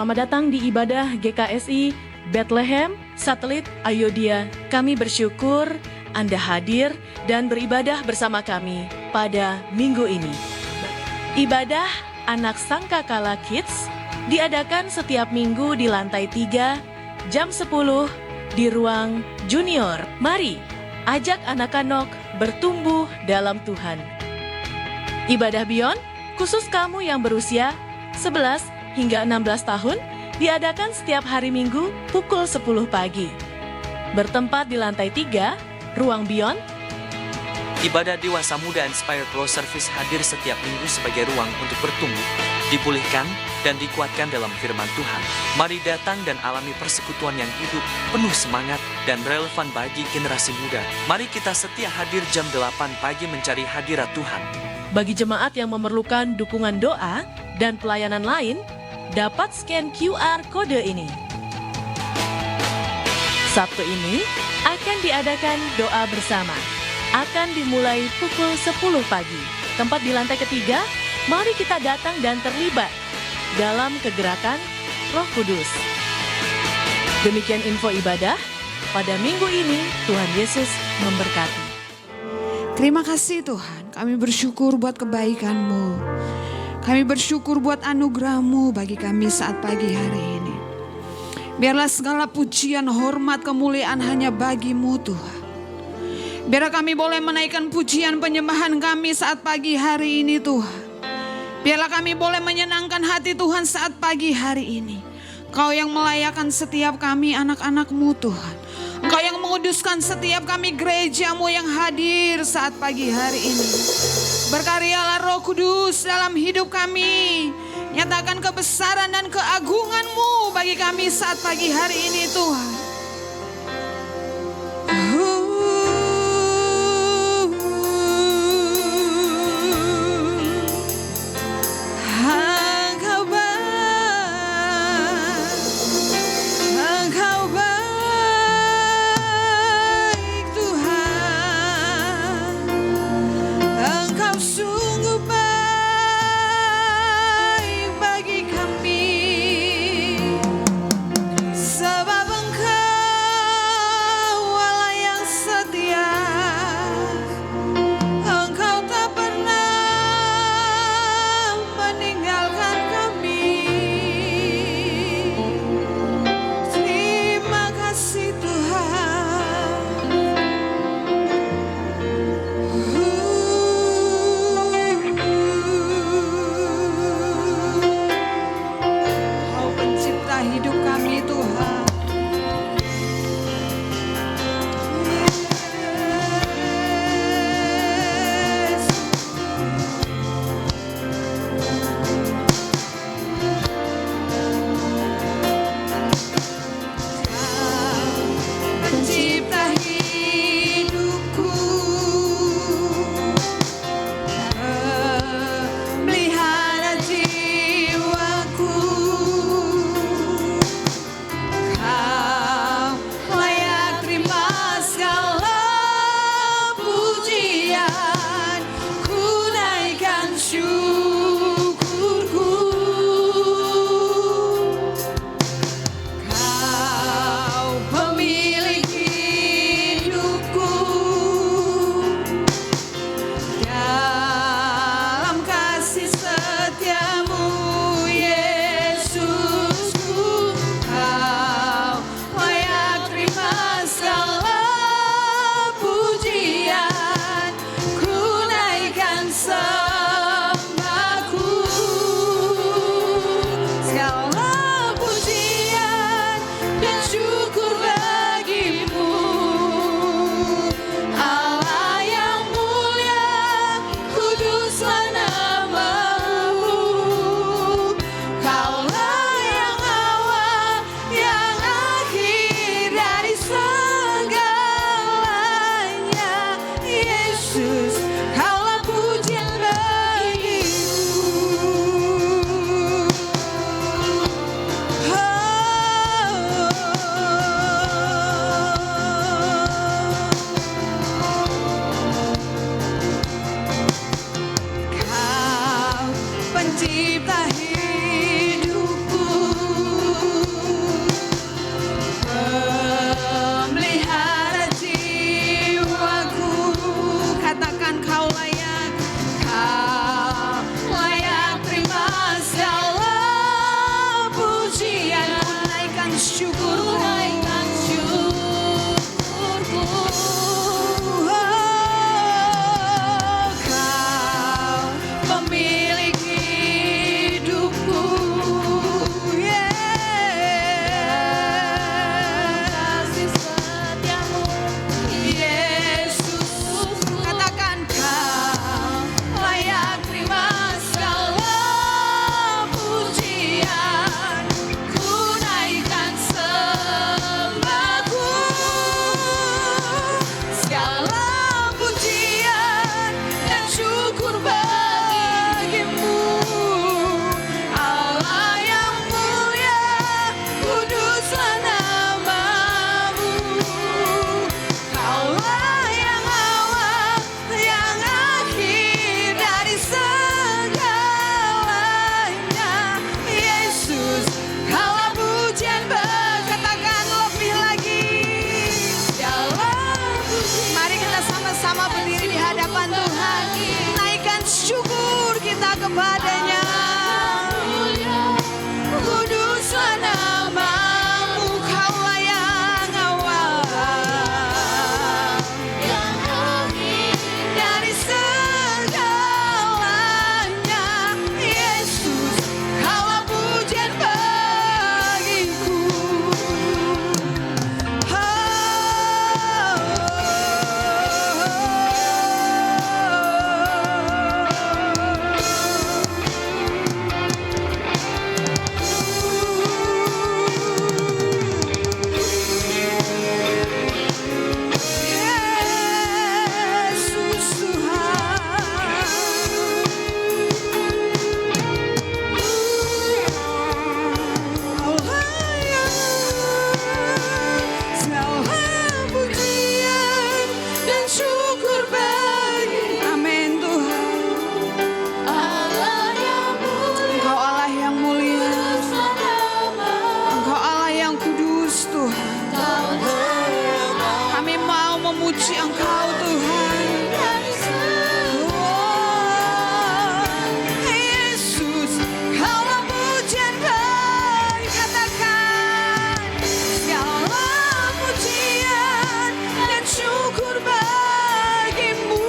Selamat datang di ibadah GKSI Bethlehem, Satelit Ayodhya. Kami bersyukur Anda hadir dan beribadah bersama kami pada minggu ini. Ibadah Anak Sangkakala Kids diadakan setiap minggu di lantai 3, jam 10 di ruang junior. Mari ajak anak-anak bertumbuh dalam Tuhan. Ibadah Beyond, khusus kamu yang berusia 11 hingga 16 tahun, diadakan setiap hari Minggu pukul 10 pagi. Bertempat di lantai 3, ruang Beyond. Ibadah Dewasa Muda Inspire Pro Service hadir setiap minggu sebagai ruang untuk bertumbuh, dipulihkan, dan dikuatkan dalam firman Tuhan. Mari datang dan alami persekutuan yang hidup, penuh semangat, dan relevan bagi generasi muda. Mari kita setia hadir jam 8 pagi mencari hadirat Tuhan. Bagi jemaat yang memerlukan dukungan doa dan pelayanan lain, dapat scan QR kode ini. Sabtu ini akan diadakan doa bersama. Akan dimulai pukul 10 pagi. Tempat di lantai ketiga, mari kita datang dan terlibat dalam kegerakan Roh Kudus. Demikian info ibadah. Pada minggu ini, Tuhan Yesus memberkati. Terima kasih Tuhan, kami bersyukur buat kebaikan-Mu. Kami bersyukur buat anugerah-Mu bagi kami saat pagi hari ini. Biarlah segala pujian, hormat, kemuliaan hanya bagi-Mu Tuhan. Biarlah kami boleh menaikkan pujian penyembahan kami saat pagi hari ini Tuhan. Biarlah kami boleh menyenangkan hati Tuhan saat pagi hari ini. Kau yang melayakkan setiap kami anak-anak-Mu Tuhan. Engkau yang menguduskan setiap kami gereja-Mu yang hadir saat pagi hari ini. Berkaryalah Roh Kudus dalam hidup kami. Nyatakan kebesaran dan keagungan-Mu bagi kami saat pagi hari ini Tuhan. Kau memiliki sama-sama berdiri di hadapan Tuhan. Naikkan syukur kita kepadanya. Kuduslah namamu, Kaulah yang awal, yang akhir dari segalanya. Yesus, Kaulah pujian bagiku. Yesus Tuhan, Kaulah yang segala pujian dan syukur bagi. Amin Tuhan. Engkau Allah yang mulia, Engkau Allah yang kudus Tuhan. Kami mau memuji Engkau Tuhan. Yesus, Kaulah pujian bagi. Katakan segala pujian dan syukur bagimu.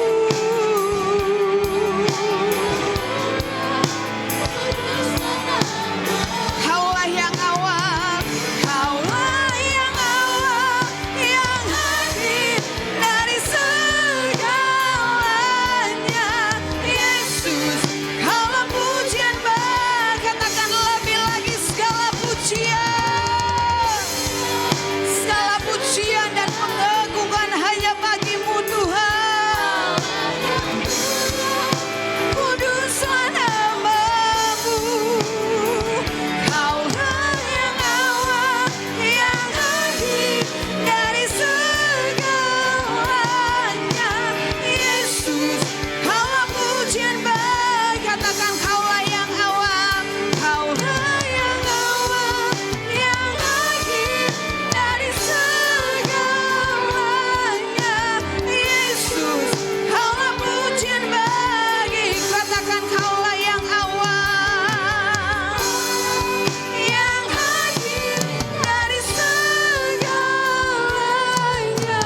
Kaulah yang awal, Kaulah yang awal, yang akhir dari segalanya. Yesus, Kaulah pujian bagi. Katakan lebih lagi, segala pujian dan pengagungan hanya bagimu Tuhan. Kuduslah namamu, Kaulah yang awal, yang akhir dari segalanya. Yesus, Kaulah pujian bagi. Katakan Kaulah yang awal, Kaulah yang awal, yang akhir dari segalanya. Yesus, Kaulah pujian bagi. Katakan Kaulah yang awal, yang akhir dari segalanya.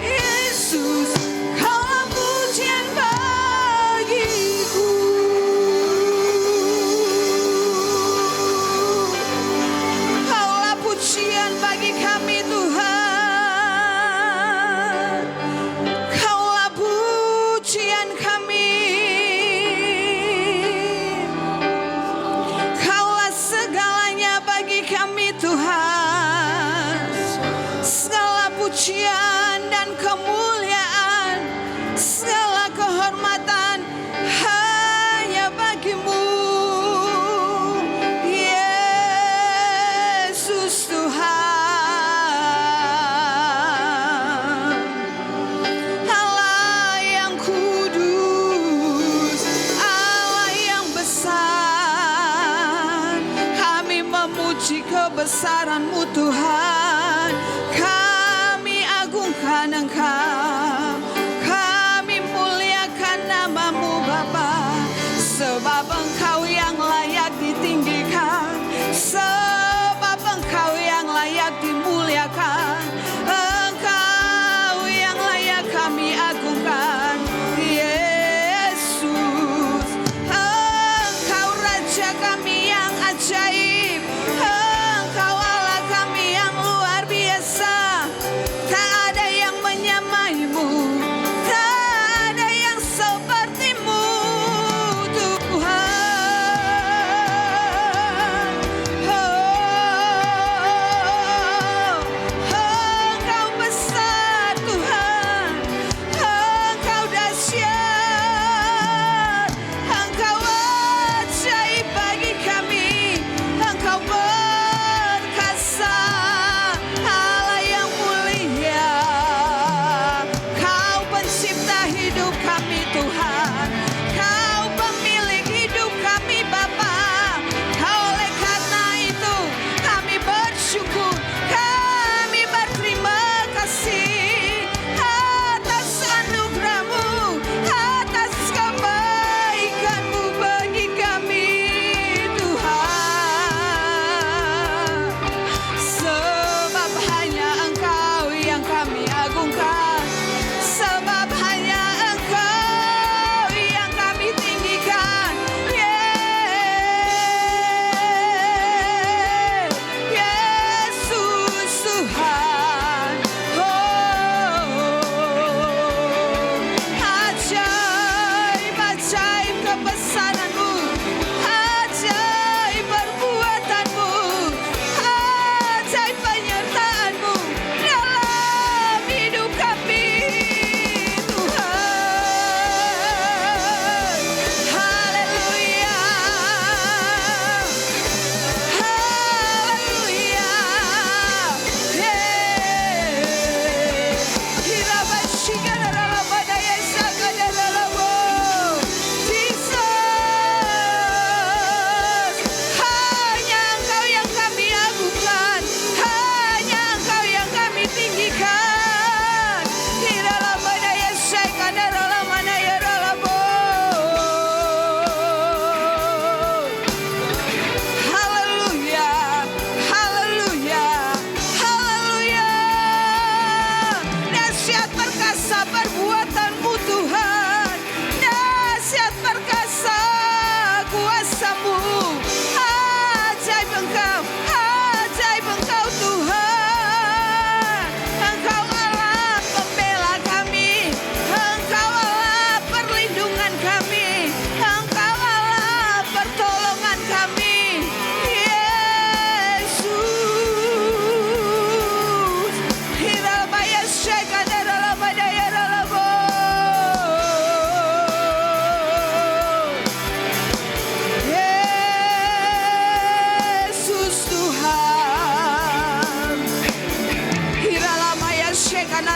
Yesus, Kaulah pujian bagiku. Kaulah pujian bagi kami Tuhan. Kaulah pujian kami. Kaulah segalanya bagi kami Tuhan. Segala pujian dan kemuliaan, segala kehormatan hanya bagimu, Yesus Tuhan. Allah yang kudus, Allah yang besar, kami memuji kebesaran-Mu Tuhan. Kami agungkan Engkau, kami muliakan nama-Mu Bapa, sebab Engkau yang layak ditinggikan, sebab Engkau yang layak dimuliakan, Engkau yang layak kami agungkan. Yesus, Engkau Raja kami yang ajaib, Engkau Allah kami yang luar biasa. Tak ada yang menyamai-Mu, tak ada yang seperti-Mu Tuhan. Engkau besar Tuhan, Engkau dahsyat, Engkau ajaib bagi kami, Engkau perkasa, Allah yang mulia.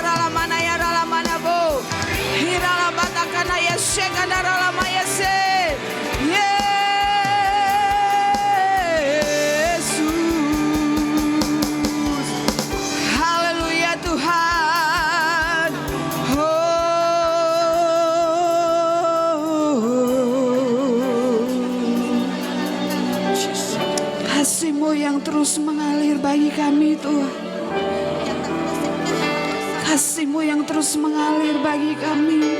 rala mana ya rala mana bo. Hirala batakana ya shekana rala maya se. Kasih-Mu yang terus mengalir bagi kami Tuhan. Kasih-Mu yang terus mengalir bagi kami.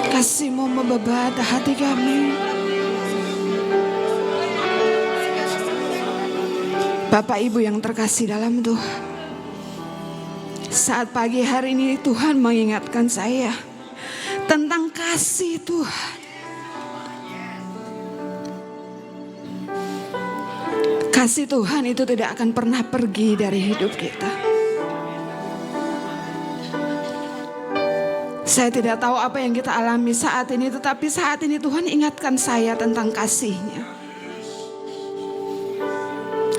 Kasih-Mu membebat hati kami. Bapak Ibu yang terkasih dalam Tuhan, saat pagi hari ini Tuhan mengingatkan saya tentang kasih Tuhan. Kasih Tuhan itu tidak akan pernah pergi dari hidup kita. Saya tidak tahu apa yang kita alami saat ini, tetapi saat ini Tuhan ingatkan saya tentang kasih-Nya.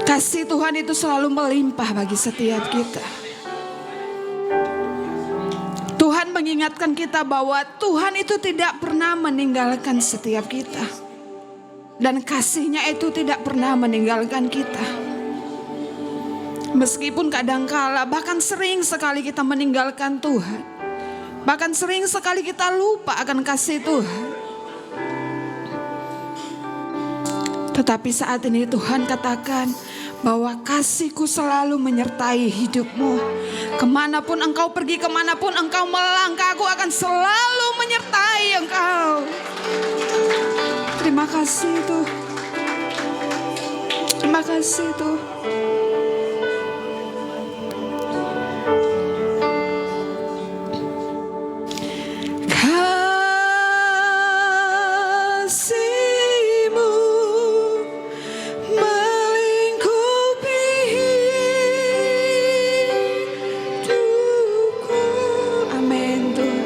Kasih Tuhan itu selalu melimpah bagi setiap kita. Tuhan mengingatkan kita bahwa Tuhan itu tidak pernah meninggalkan setiap kita. Dan kasih-Nya itu tidak pernah meninggalkan kita. Meskipun kadangkala bahkan sering sekali kita meninggalkan Tuhan. Bahkan sering sekali kita lupa akan kasih Tuhan. Tetapi saat ini Tuhan katakan bahwa kasih-Ku selalu menyertai hidupmu. Kemanapun engkau pergi, kemanapun engkau melangkah, Aku akan selalu menyertai engkau. Terima kasih Tuhan. Terima kasih Tuhan. Kasih-Mu melingkupi hidupku. Amin Tuhan.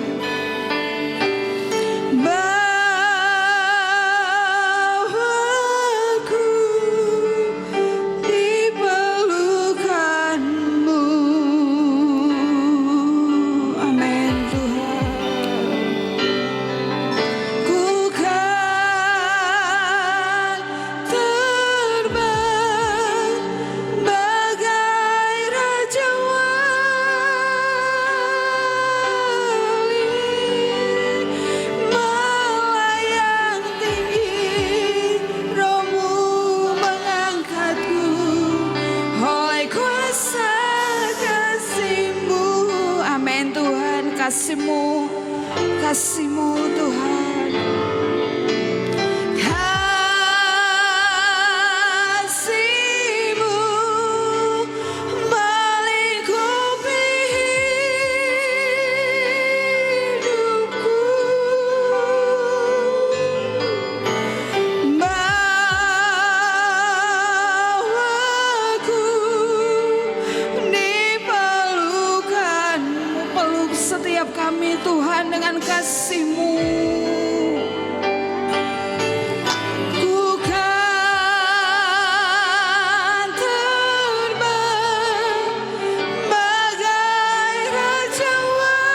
Kasih-Mu, kasih-Mu Tuhan. Kasih-Mu melingkupi hidupku. Bawaku di pelukan-Mu, peluk setiap kami Tuhan dengan kasih-Mu. Ku kan terbang bagai Raja Wali,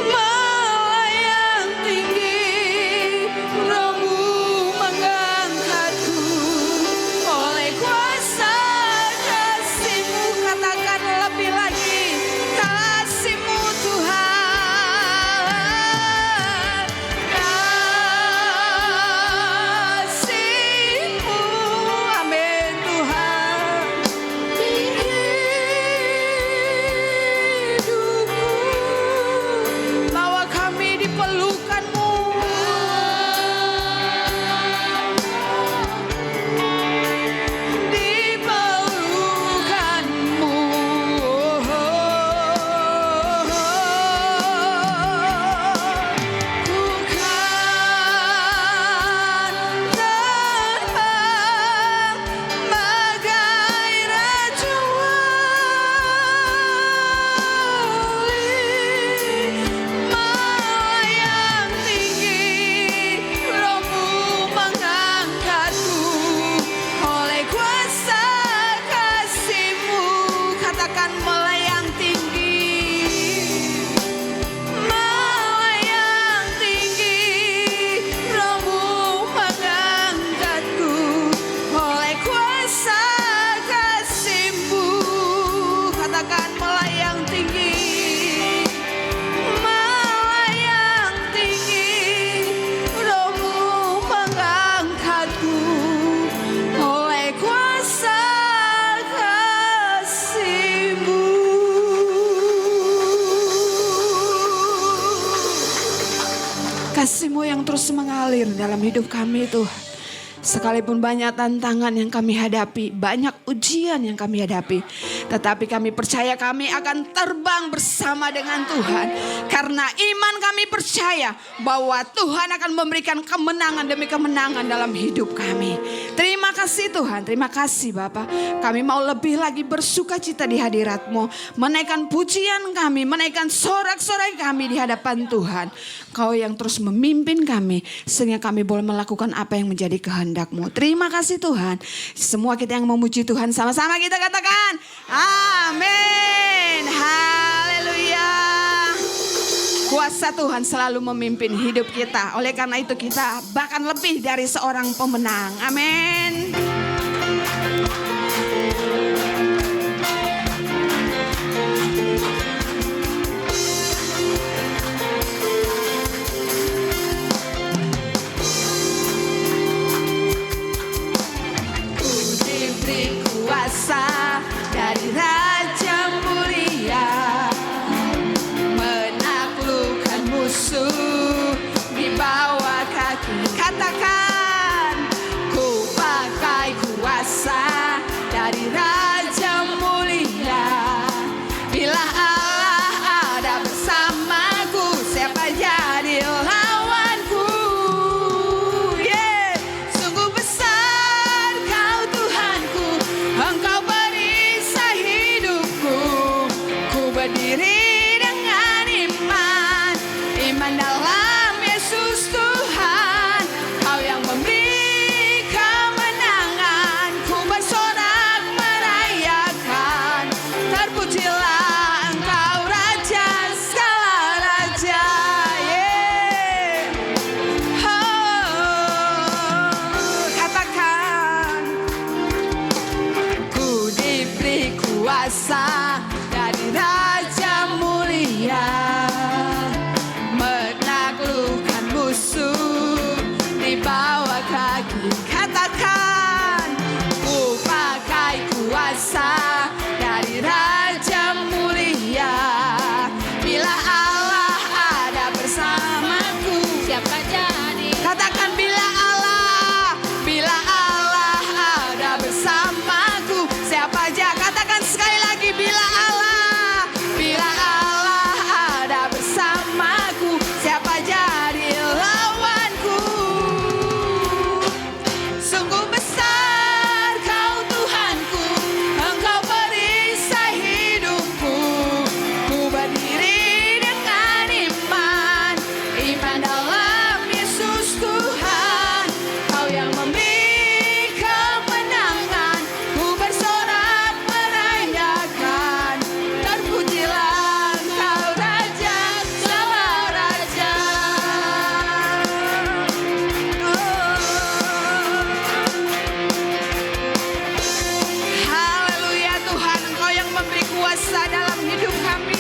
melayang tinggi, Roh-Mu mengangkatku oleh kuasa kasih-Mu. Katakan lebih lagi, kasih-Mu terus mengalir dalam hidup kami Tuhan. Sekalipun banyak tantangan yang kami hadapi, banyak ujian yang kami hadapi, tetapi kami percaya kami akan terbang bersama dengan Tuhan. Karena iman kami percaya bahwa Tuhan akan memberikan kemenangan demi kemenangan dalam hidup kami. Terima kasih Tuhan, terima kasih Bapa. Kami mau lebih lagi bersuka cita di hadirat-Mu, menaikkan pujian kami, menaikkan sorak-sorai kami di hadapan Tuhan. Kau yang terus memimpin kami, sehingga kami boleh melakukan apa yang menjadi kehendak-Mu. Terima kasih Tuhan. Semua kita yang memuji Tuhan, sama-sama kita katakan amin. Haleluya. Kuasa Tuhan selalu memimpin hidup kita. Oleh karena itu kita bahkan lebih dari seorang pemenang. Amin. Dari Raja Mulia, menaklukkan musuh di bawah kaki. Katakan, ku pakai kuasa dari Raja Mulia. Bila Allah ada bersamaku, siapa jadi lawanku? Yeah. Sungguh besar Kau Tuhanku, Engkau berdiri dengan iman, iman dalam Yesus Tuhan. Kau yang memberi kemenangan, ku bersorak merayakan. Terpujilah Engkau Raja segala raja. Yeah. Oh, katakan, ku diberi kuasa dari Raja Mulia, menaklukkan musuh di bawah kaki. Katakan, ku pakai kuasa dari Raja Mulia. Bila Allah ada bersamaku, siapa jadi? Katakan, bila Allah ada bersamaku, siapa aja? Katakan sekali lagi, bila Allah ada bersamaku, siapa jadi lawanku? Sungguh besar Kau Tuhanku, Engkau perisai hidupku. Ku berdiri dengan iman, iman dalam Yesus Tuhan. Kau yang memberi kemenangan, ku bersorak merayakan. Terpujilah Engkau Raja segala raja. Haleluya Tuhan, Engkau yang memberi kuasa dalam hidup kami.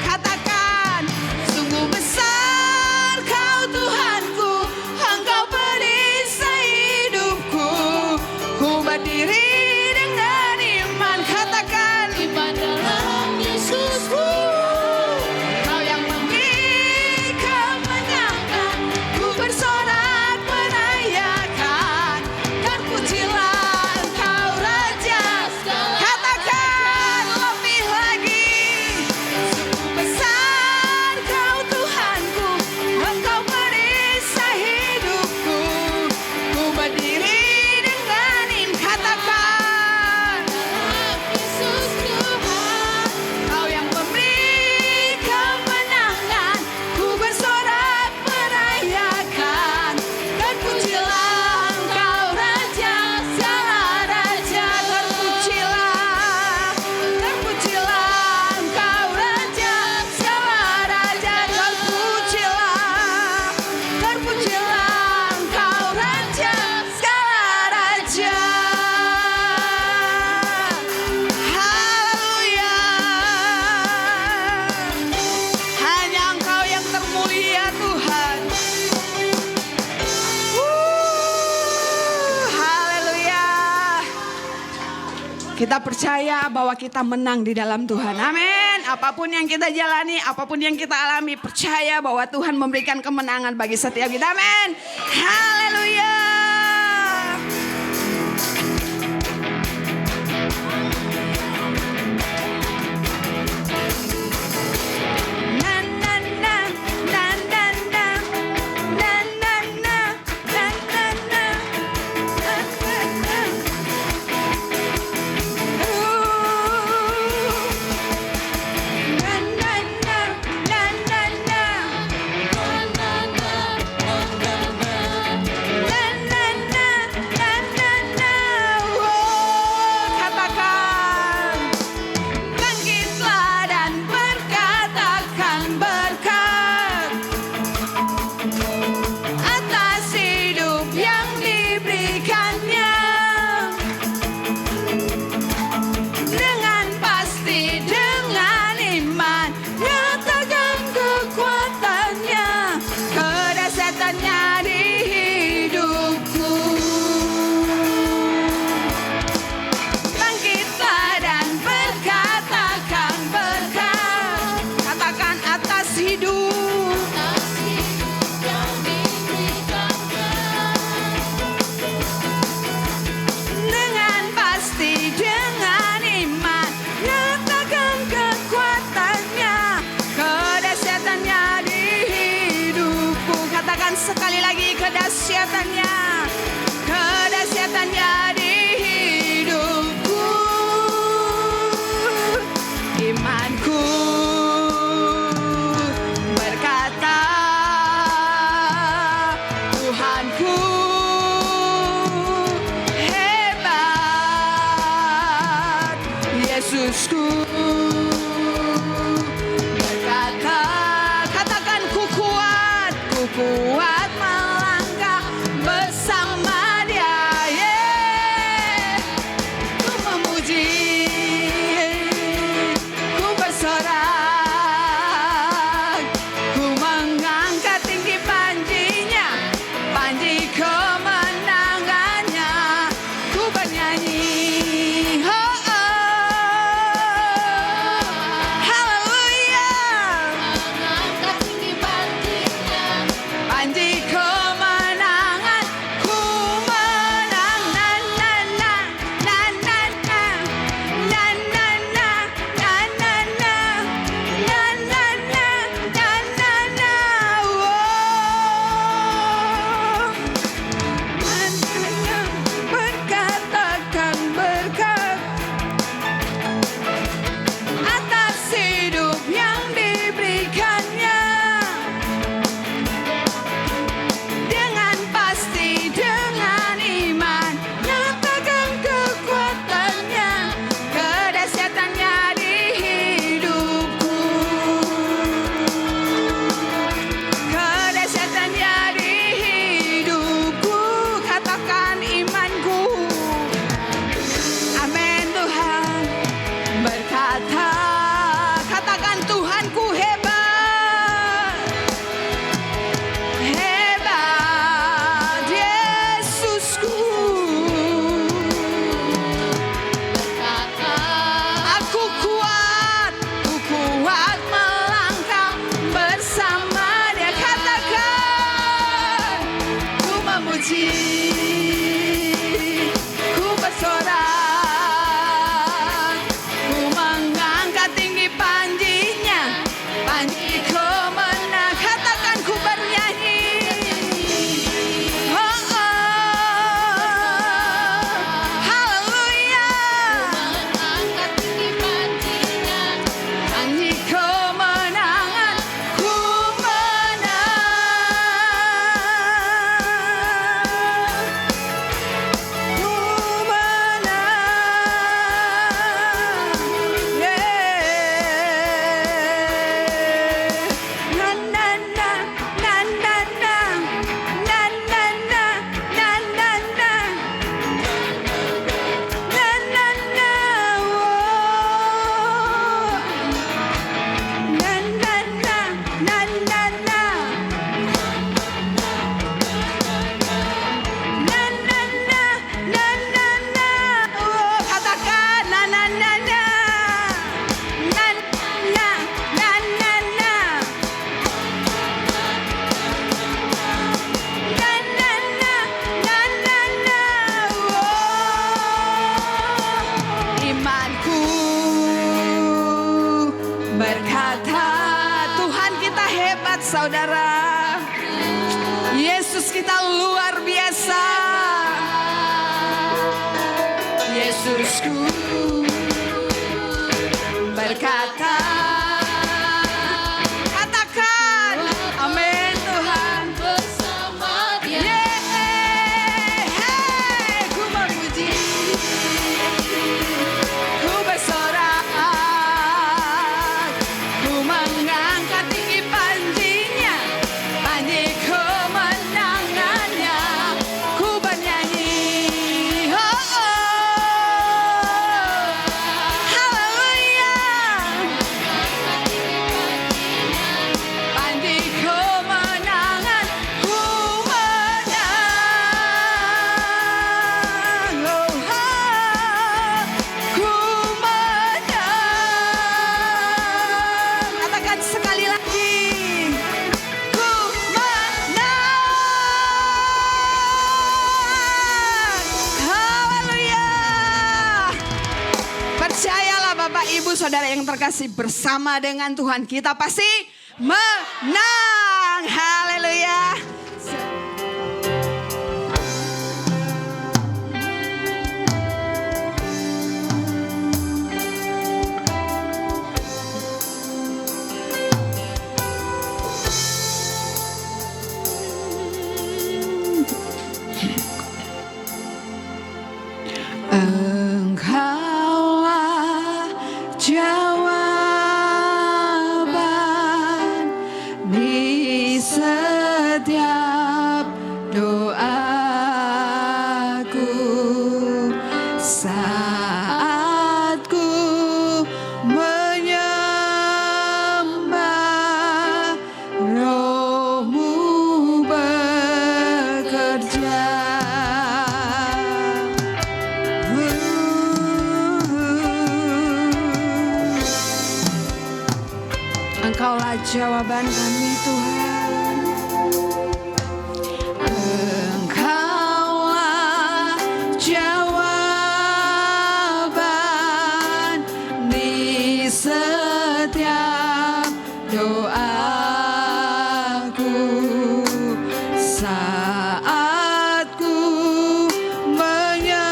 Katakan, sungguh besar Kau Tuhanku, Engkau perisai hidupku. Ku berdiri dengan iman. Katakan, Kita percaya bahwa kita menang di dalam Tuhan. Amin. Apapun yang kita jalani, apapun yang kita alami, percaya bahwa Tuhan memberikan kemenangan bagi setiap kita. Amin. Haleluya. Sekali lagi, kedahsyatannya di hidupku. Imanku berkata, Tuhanku hebat, Yesusku berkata, katakan ku kuat melangkah bersama Dia. Ku memuji, ku bersorak, ku mengangkat tinggi panji-Nya, panji kemenangannya. Ku bernyanyi, oh, oh. saudara. Yesus kita luar biasa. Yesusku berkata, katakan amin Tuhan. Bersama Dia. Hey, ku memuji, ku bersorak, ku mengangkat tinggi panjinya, panji kemenangannya, ku bernyanyi, oh, haleluya, panji kemenangan, ku menang, oh, ku menang. Katakan sekali lagi, ku menang. Haleluya. Percayalah Bapak Ibu Saudara yang terkasih, bersama dengan Tuhan kita pasti menang. Haleluya. Engkaulah jawaban di setiap doaku saat ku menyembah, Roh-Mu bekerja. Engkaulah jawaban kami Tuhan. Engkaulah jawaban di setiap doaku saat ku menyembah,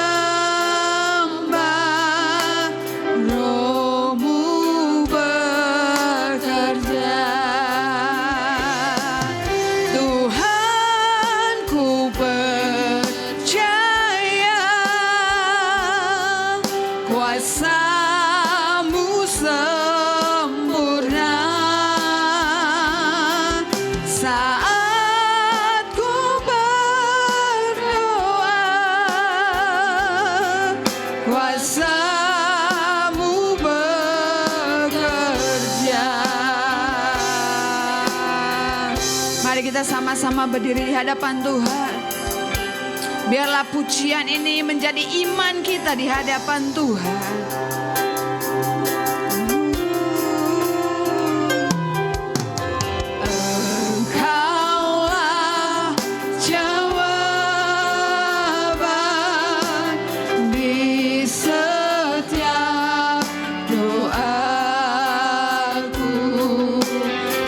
Roh-Mu bekerja. Tuhan, ku percaya kuasa-Mu sempurna saat ku berdoa. Kuasa-Mu bekerja. Mari kita sama-sama berdiri di hadapan Tuhan. Biarlah pujian ini menjadi iman kita di hadapan Tuhan. Engkaulah jawaban di setiap doaku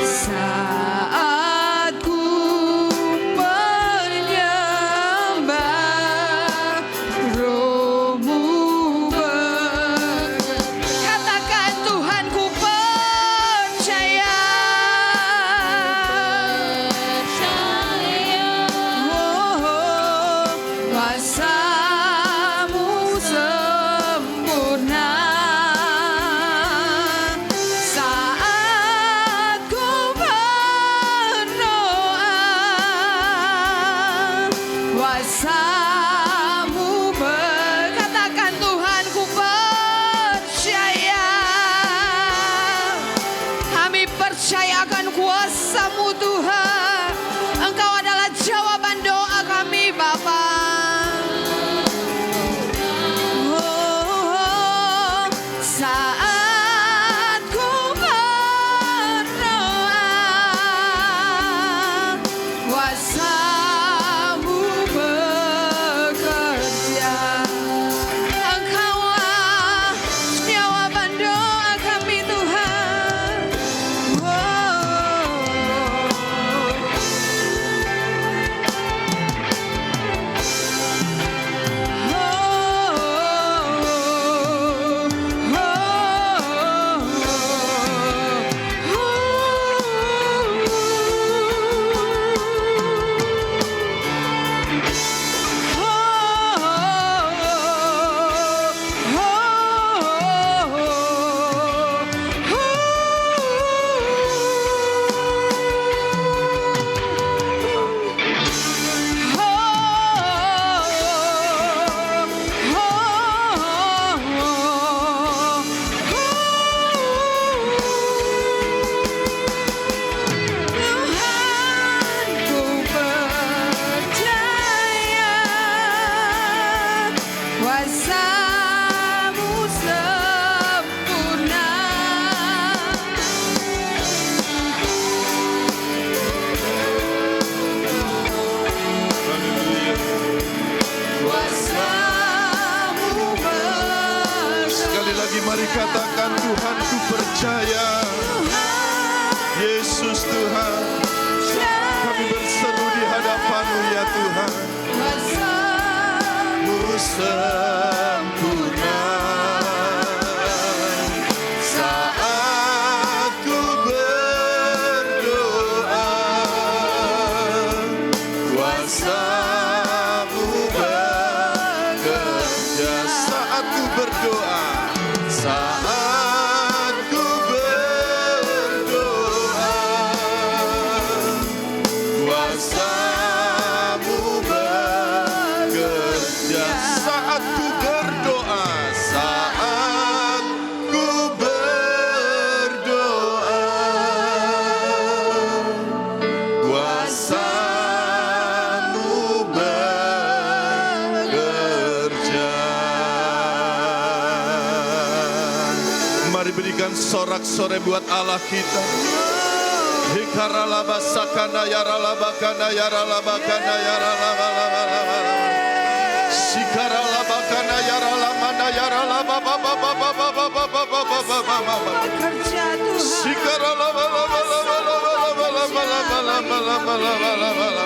saat ku menyembah, Roh-Mu bekerja. kuasamu sempurna. Kuasamu Sekali lagi mari katakan, Tuhan ku percaya, Yesus Tuhan, kami berseru di hadapan-Mu ya Tuhan. Mu sempurna. Saat ku berdoa, kuasa-Mu bekerja. Saat ku berdoa, saat ku berdoa, kuasa-Mu bekerja. Saat ku berdoa, saat ku berdoa, kuasa-Mu bekerja. Mari berikan sorak-sorai buat Allah kita. Hikaralabasakana yaralabakana yaralabakana yaralabalabala. Sikaralabakana yaralamana yaralababababababababababababababa. Kerja Tuhan. Sikaralabalabalabalabalabalabalabalabala.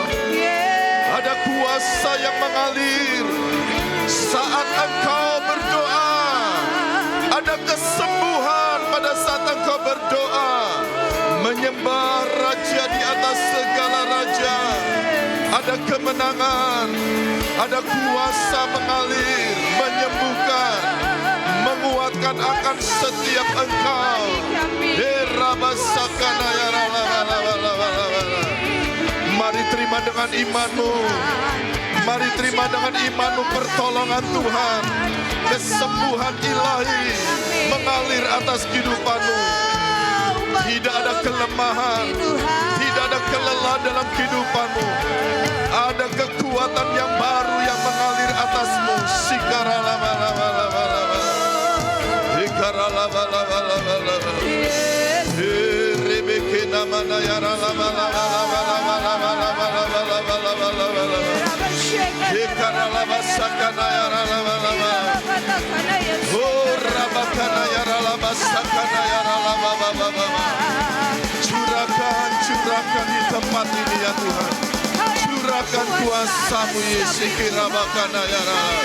Ada kuasa yang mengalir saat engkau berdoa. Ada kesembuhan pada saat engkau berdoa. Menyembah Raja di atas segala raja. Ada kemenangan. Ada kuasa mengalir, menyembuhkan, menguatkan akan setiap engkau. Herabasakana yaralabalabala. Mari terima dengan imanmu. Mari terima dengan imanmu pertolongan Tuhan. Kesembuhan ilahi mengalir atas kehidupanmu. Tidak ada kelemahan, tidak ada kelelahan dalam kehidupanmu. Ada kekuatan yang baru yang mengalir atasmu. Sikaralabalabalabalabala. Hikaralabalabalabalabala. Rebekena mana yaralabalabalabalabalabalabalabalabala. Hikaralabasakana yaralabalabala. Oh rabakana yaralabasakana yaralababababa. Curahkan di tempat ini ya Tuhan. Curahkan kuasa-Mu Yesus. Kirabakana yarala.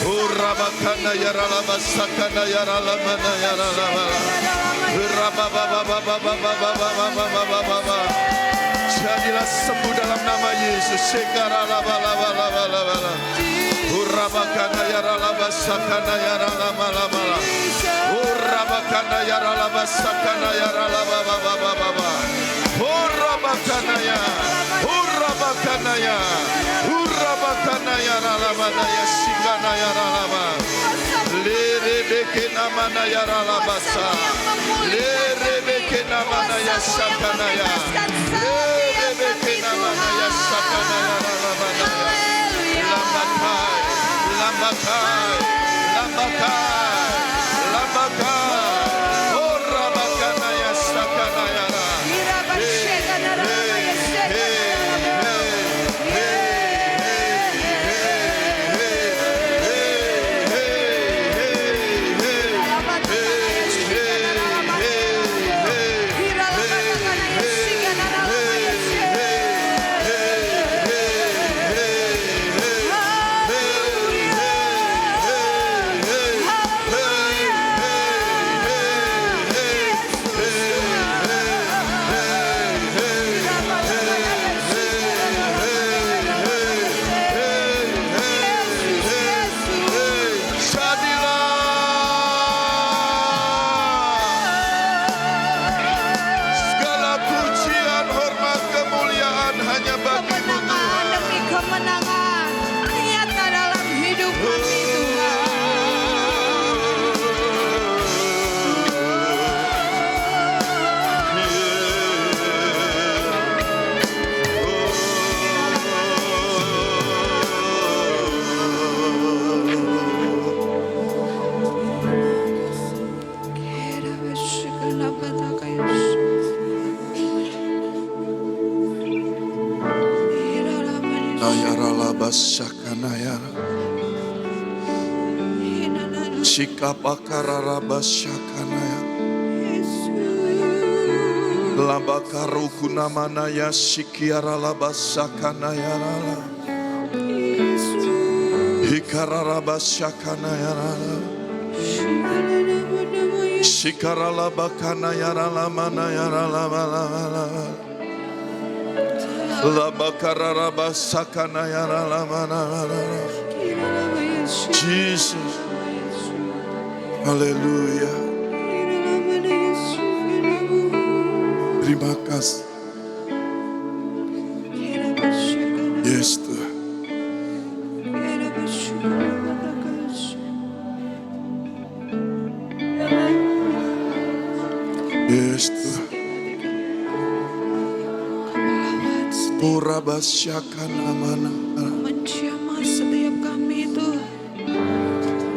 Oh rabakana yaralabasakana yaralamana yaralabala. Rabababababababababababababa. Jadilah sembuh dalam nama Yesus. Sekaralabalabalabala. Urabakana yaralabasakana yaralamalabala. Urabakana yaralabasakana yaralabababababa. Urabakana ya. Urabakana ya. Urabakana yaralamana yasikana yaralaba. Lerebekena mana yaralabasa. Lerebekena mana yasakana ya. Lerebekena mana yasakana yaralamana ya. Lambakai, lambakai, lambakai, lambakai. Oh rabakana yasakana yara. Sakanaya. Shikapakararabasakanaya. Labakarukunamanaya shikiaralabasakanaya. Hikararabasakanaya. Shikaralabakanaya lamanaya lamalala. Labakararabasakanaya lamanala. Jesus. Haleluya. Terima kasih. Yes Tuhan. Yes Tuhan. Purabasyakana. Menjamah setiap kami Tuhan.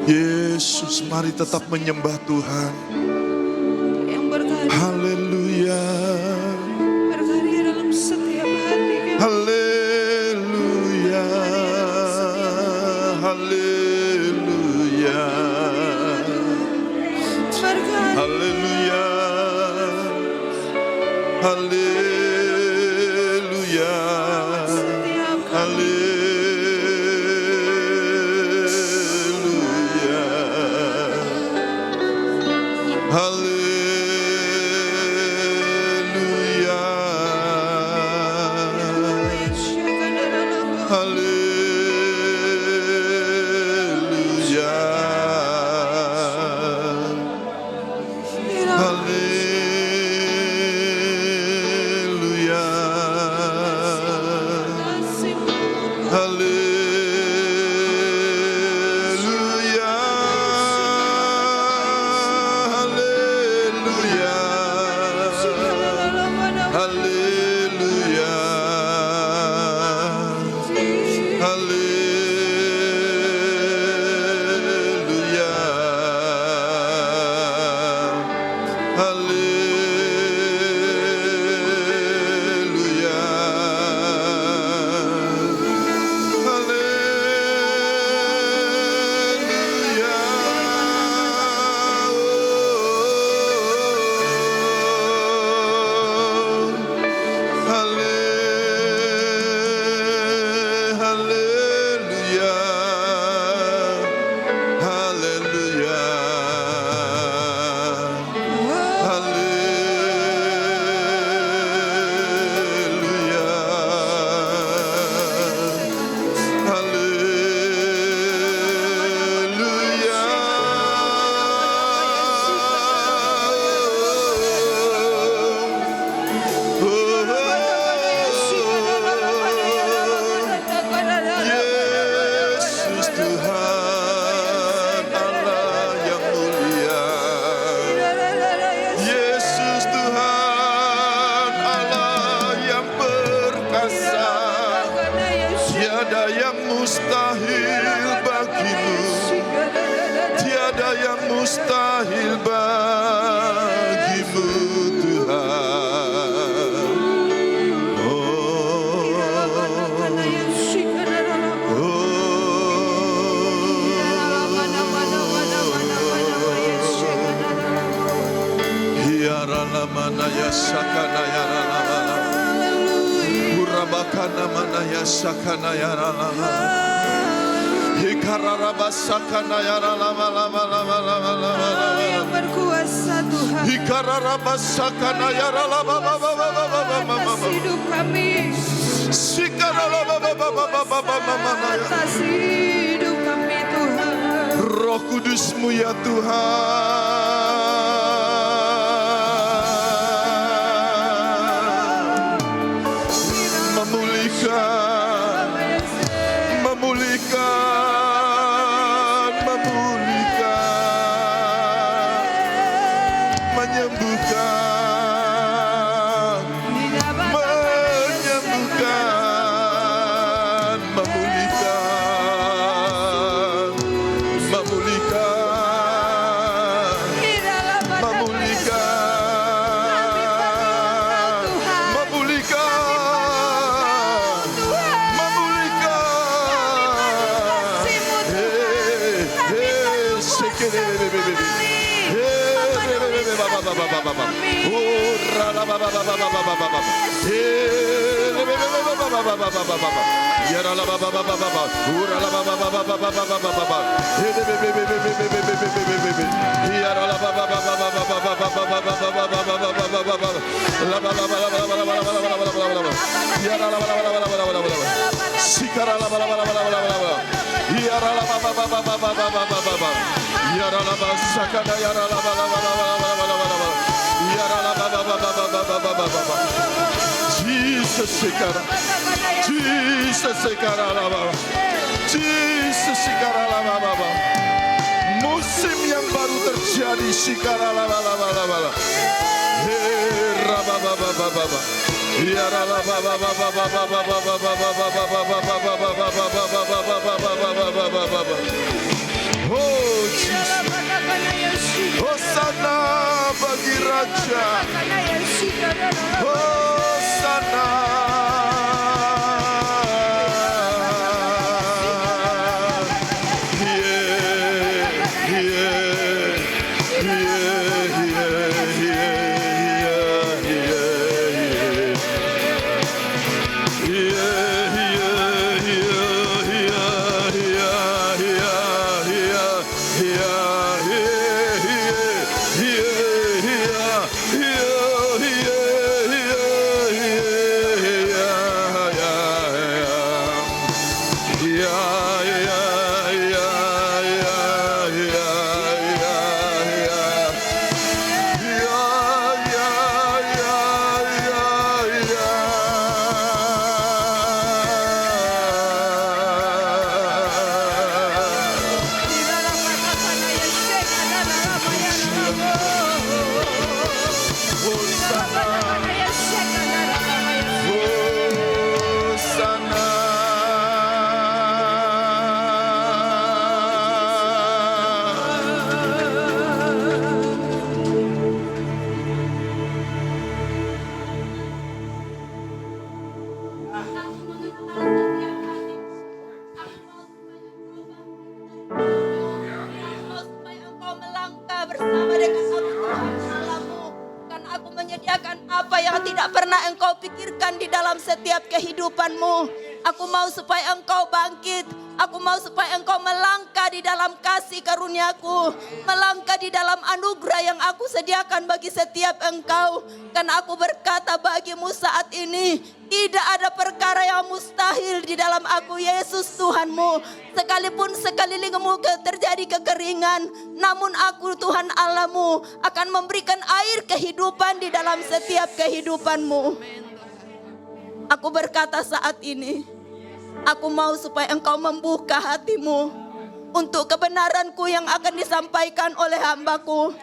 Yesus, mari tetap menyembah Tuhan. Yang berkarya, Haleluya. berkarya dalam setiap hati kami. Haleluya. Haleluya. Berkarya Haleluya. Haleluya. setiap kami. Haleluya. Haleluya. Haleluya. Haleluya. Haleluya. Haleluya. Haleluya. Haleluya. Yesus Tuhan Allah yang mulia. Yesus Tuhan Allah yang perkasa. Tiada yang mustahil bagimu. Tiada yang mustahil bagimu Tuhan. Manaya sakana yarala, urabakana manaya sakana yarala, hikararaba sakana yarala, Yang berkuasa Tuhan. hikararaba sakana yarala, Atas hidup kami. Atas hidup kami Tuhan. Roh Kudus-Mu ya Tuhan, memulihkan, menyembuhkan, memulihkan, Musim yang baru terjadi. Oh Jesus, Hosana bagi Raja, Hosana. Apa yang tidak pernah engkau pikirkan di dalam setiap kehidupanmu. Aku mau supaya engkau bangkit. Aku mau supaya engkau melangkah di dalam kasih karuniaku. Melangkah di dalam anugerah yang aku sediakan bagi setiap engkau. Karena aku berkata bagimu saat ini, tidak ada perkara yang mustahil di dalam aku, Yesus Tuhanmu. Sekalipun sekelilingmu terjadi kekeringan, namun aku Tuhan Allahmu akan memberikan air kehidupan di dalam setiap kehidupanmu. Aku berkata saat ini, aku mau supaya engkau membuka hatimu untuk kebenaranku yang akan disampaikan oleh hambaku.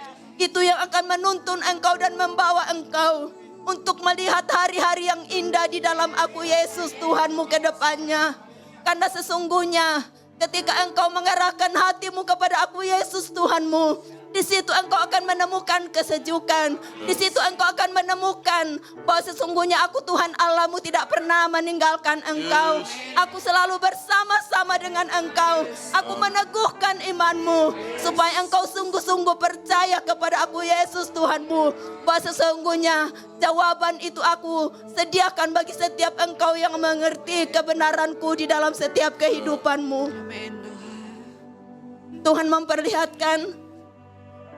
Itu yang akan menuntun engkau dan membawa engkau untuk melihat hari-hari yang indah di dalam aku, Yesus Tuhanmu ke depannya. Karena sesungguhnya ketika engkau mengarahkan hatimu kepada aku, Yesus Tuhanmu, di situ engkau akan menemukan kesejukan. Di situ engkau akan menemukan bahwa sesungguhnya aku Tuhan Allahmu tidak pernah meninggalkan engkau. Aku selalu bersama-sama dengan engkau. Aku meneguhkan imanmu supaya engkau sungguh-sungguh percaya kepada aku, Yesus Tuhanmu, bahwa sesungguhnya jawaban itu aku sediakan bagi setiap engkau yang mengerti kebenaranku di dalam setiap kehidupanmu. Tuhan memperlihatkan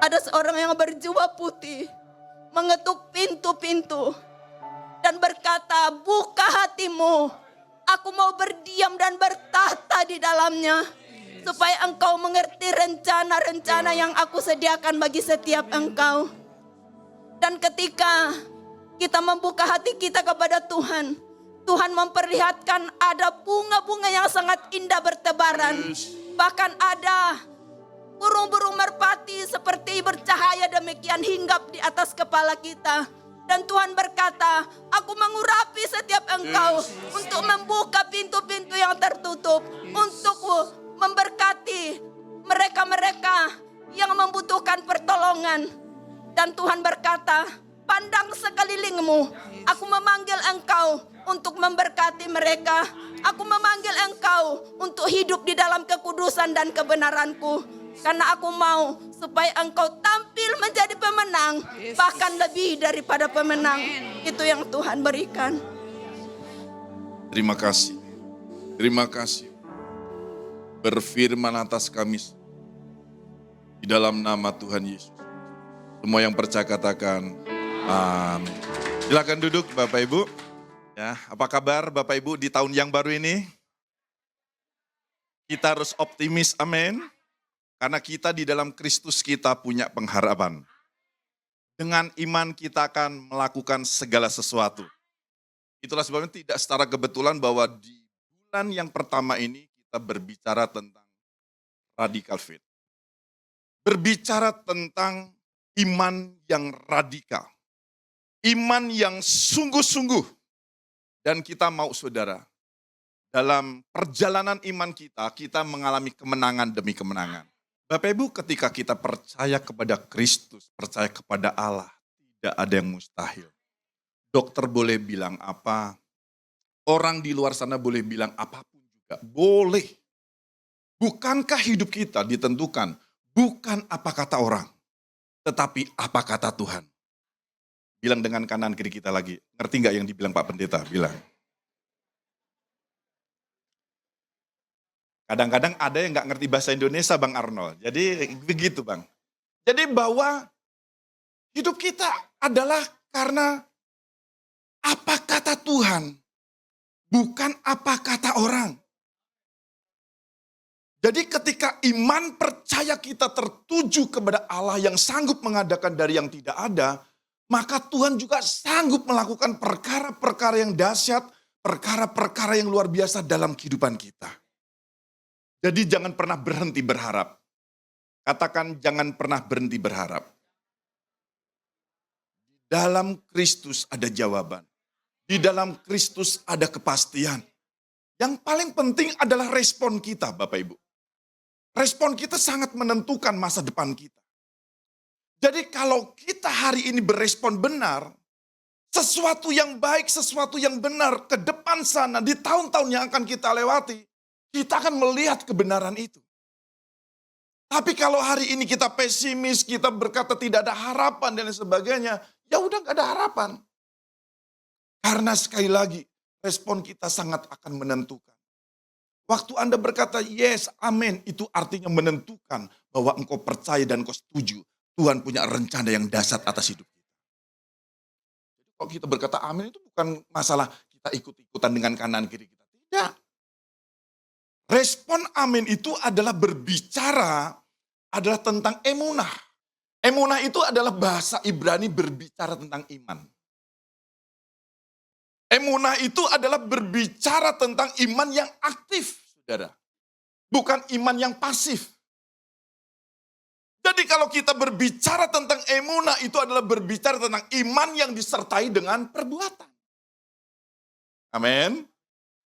ada seorang yang berjubah putih mengetuk pintu-pintu dan berkata, buka hatimu, aku mau berdiam dan bertahta di dalamnya, supaya engkau mengerti rencana-rencana yang aku sediakan bagi setiap engkau. Dan ketika kita membuka hati kita kepada Tuhan, Tuhan memperlihatkan ada bunga-bunga yang sangat indah bertebaran. Bahkan ada burung-burung merpati seperti bercahaya demikian hinggap di atas kepala kita. Dan Tuhan berkata, aku mengurapi setiap engkau untuk membuka pintu-pintu yang tertutup, untuk memberkati mereka-mereka yang membutuhkan pertolongan. Dan Tuhan berkata, pandang sekelilingmu, aku memanggil engkau untuk memberkati mereka. Aku memanggil engkau untuk hidup di dalam kekudusan dan kebenaranku. Karena aku mau supaya engkau tampil menjadi pemenang. Bahkan lebih daripada pemenang. Itu yang Tuhan berikan. Terima kasih. Terima kasih. Berfirman atas kami. Di dalam nama Tuhan Yesus. Semua yang percaya katakan, amin. Silakan duduk Bapak Ibu. Ya, apa kabar Bapak Ibu di tahun yang baru ini? Kita harus optimis, amin. Karena kita di dalam Kristus kita punya pengharapan. Dengan iman kita akan melakukan segala sesuatu. Itulah sebabnya tidak secara kebetulan bahwa di bulan yang pertama ini kita berbicara tentang radical faith. Berbicara tentang iman yang radikal. Iman yang sungguh-sungguh. Dan kita mau saudara, dalam perjalanan iman kita mengalami kemenangan demi kemenangan. Bapak Ibu, ketika kita percaya kepada Kristus, percaya kepada Allah, tidak ada yang mustahil. Dokter boleh bilang apa, orang di luar sana boleh bilang apapun juga, boleh. Bukankah hidup kita ditentukan, bukan apa kata orang, tetapi apa kata Tuhan. Bilang dengan kanan kiri kita lagi, ngerti nggak yang dibilang Pak Pendeta? Bilang. Kadang-kadang ada yang nggak ngerti bahasa Indonesia, Bang Arnold. Jadi begitu, Bang. Jadi bahwa hidup kita adalah karena apa kata Tuhan, bukan apa kata orang. Jadi ketika iman percaya kita tertuju kepada Allah yang sanggup mengadakan dari yang tidak ada, maka Tuhan juga sanggup melakukan perkara-perkara yang dahsyat, perkara-perkara yang luar biasa dalam kehidupan kita. Jadi jangan pernah berhenti berharap. Katakan jangan pernah berhenti berharap. Di dalam Kristus ada jawaban. Di dalam Kristus ada kepastian. Yang paling penting adalah respon kita, Bapak Ibu. Respon kita sangat menentukan masa depan kita. Jadi kalau kita hari ini berespon benar, sesuatu yang baik, sesuatu yang benar ke depan sana, di tahun-tahun yang akan kita lewati, kita akan melihat kebenaran itu. Tapi kalau hari ini kita pesimis, kita berkata tidak ada harapan dan lain sebagainya, ya udah gak ada harapan. Karena sekali lagi, respon kita sangat akan menentukan. Waktu Anda berkata yes, amin, itu artinya menentukan bahwa engkau percaya dan engkau setuju. Tuhan punya rencana yang dahsyat atas hidup kita. Jadi kalau kita berkata amin itu bukan masalah kita ikut-ikutan dengan kanan kiri kita. Tidak. Respon amin itu adalah berbicara, adalah tentang emunah. Emunah itu adalah bahasa Ibrani berbicara tentang iman. Emunah itu adalah berbicara tentang iman yang aktif, saudara. Bukan iman yang pasif. Jadi kalau kita berbicara tentang emunah itu adalah berbicara tentang iman yang disertai dengan perbuatan. Amin.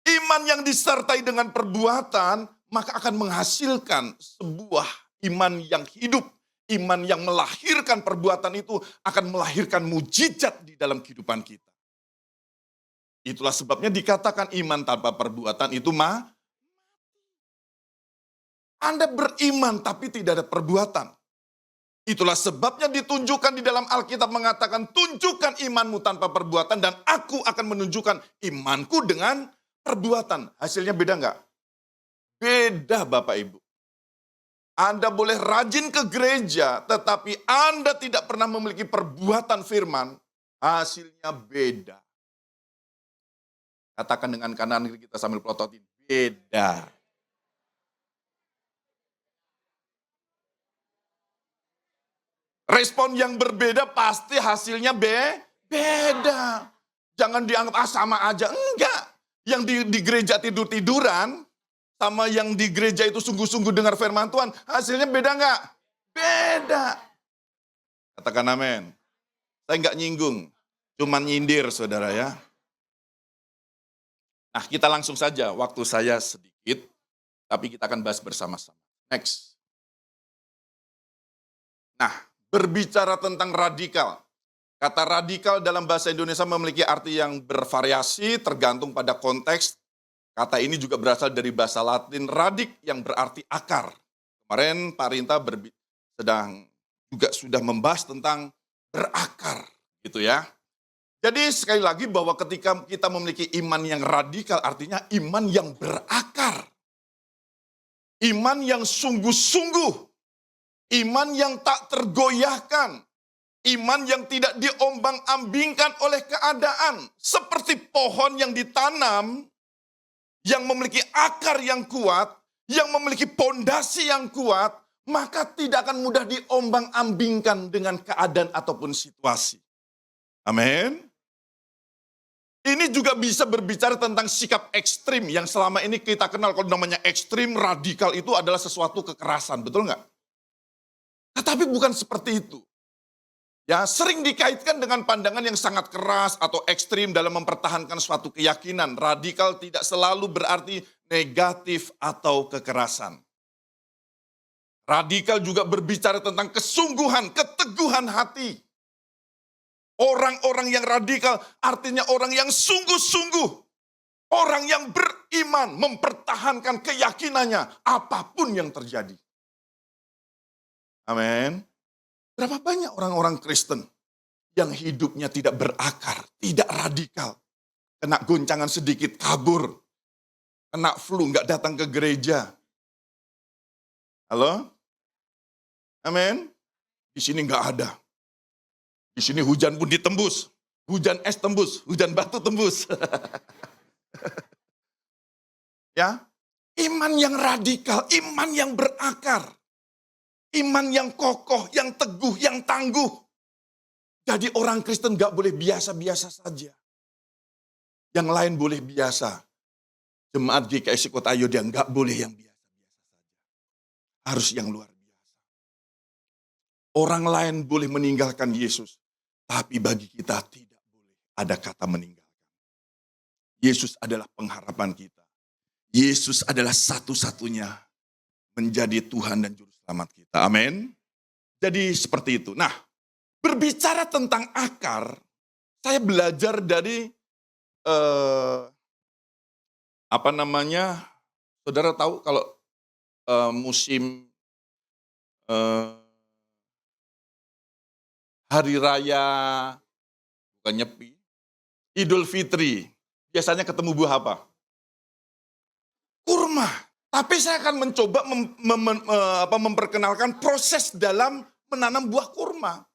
Iman yang disertai dengan perbuatan, maka akan menghasilkan sebuah iman yang hidup. Iman yang melahirkan perbuatan itu akan melahirkan mujizat di dalam kehidupan kita. Itulah sebabnya dikatakan iman tanpa perbuatan itu Anda beriman tapi tidak ada perbuatan. Itulah sebabnya ditunjukkan di dalam Alkitab mengatakan, tunjukkan imanmu tanpa perbuatan dan aku akan menunjukkan imanku dengan perbuatan. Hasilnya beda enggak? Beda Bapak Ibu. Anda boleh rajin ke gereja, tetapi Anda tidak pernah memiliki perbuatan firman, hasilnya beda. Katakan dengan kanan kiri kita sambil pelototin, beda. Respon yang berbeda pasti hasilnya beda. Jangan dianggap sama aja. Enggak. Yang di gereja tidur-tiduran sama yang di gereja itu sungguh-sungguh dengar firman Tuhan, hasilnya beda enggak? Beda. Katakan amin. Saya enggak nyinggung, cuman nyindir saudara ya. Nah kita langsung saja, waktu saya sedikit, tapi kita akan bahas bersama-sama. Next. Nah, berbicara tentang radikal. Kata radikal dalam bahasa Indonesia memiliki arti yang bervariasi tergantung pada konteks. Kata ini juga berasal dari bahasa Latin radik yang berarti akar. Kemarin Pak Rinta sedang juga sudah membahas tentang berakar gitu ya. Jadi sekali lagi bahwa ketika kita memiliki iman yang radikal artinya iman yang berakar. Iman yang sungguh-sungguh. Iman yang tak tergoyahkan. Iman yang tidak diombang-ambingkan oleh keadaan. Seperti pohon yang ditanam, yang memiliki akar yang kuat, yang memiliki pondasi yang kuat, maka tidak akan mudah diombang-ambingkan dengan keadaan ataupun situasi. Amin. Ini juga bisa berbicara tentang sikap ekstrim yang selama ini kita kenal. Kalau namanya ekstrim, radikal itu adalah sesuatu kekerasan, betul nggak? Tetapi bukan seperti itu. Ya, sering dikaitkan dengan pandangan yang sangat keras atau ekstrim dalam mempertahankan suatu keyakinan. Radikal tidak selalu berarti negatif atau kekerasan. Radikal juga berbicara tentang kesungguhan, keteguhan hati. Orang-orang yang radikal artinya orang yang sungguh-sungguh. Orang yang beriman, mempertahankan keyakinannya apapun yang terjadi. Amin. Berapa banyak orang-orang Kristen yang hidupnya tidak berakar, tidak radikal. Kena goncangan sedikit kabur. Kena flu, nggak datang ke gereja. Halo? Amin. Di sini nggak ada. Di sini hujan pun ditembus. Hujan es tembus, hujan batu tembus. Ya, iman yang radikal, iman yang berakar. Iman yang kokoh, yang teguh, yang tangguh. Jadi orang Kristen gak boleh biasa-biasa saja. Yang lain boleh biasa. Jemaat GKI Kota Ayodhya gak boleh yang biasa-biasa saja. Harus yang luar biasa. Orang lain boleh meninggalkan Yesus. Tapi bagi kita tidak boleh ada kata meninggalkan. Yesus adalah pengharapan kita. Yesus adalah satu-satunya menjadi Tuhan dan Juru Selamat kita. Amin. Jadi seperti itu. Nah, berbicara tentang akar, saya belajar dari saudara tahu kalau musim Hari Raya, bukan Nyepi, Idul Fitri, biasanya ketemu buah apa? Kurma. Tapi saya akan mencoba memperkenalkan proses dalam menanam buah kurma.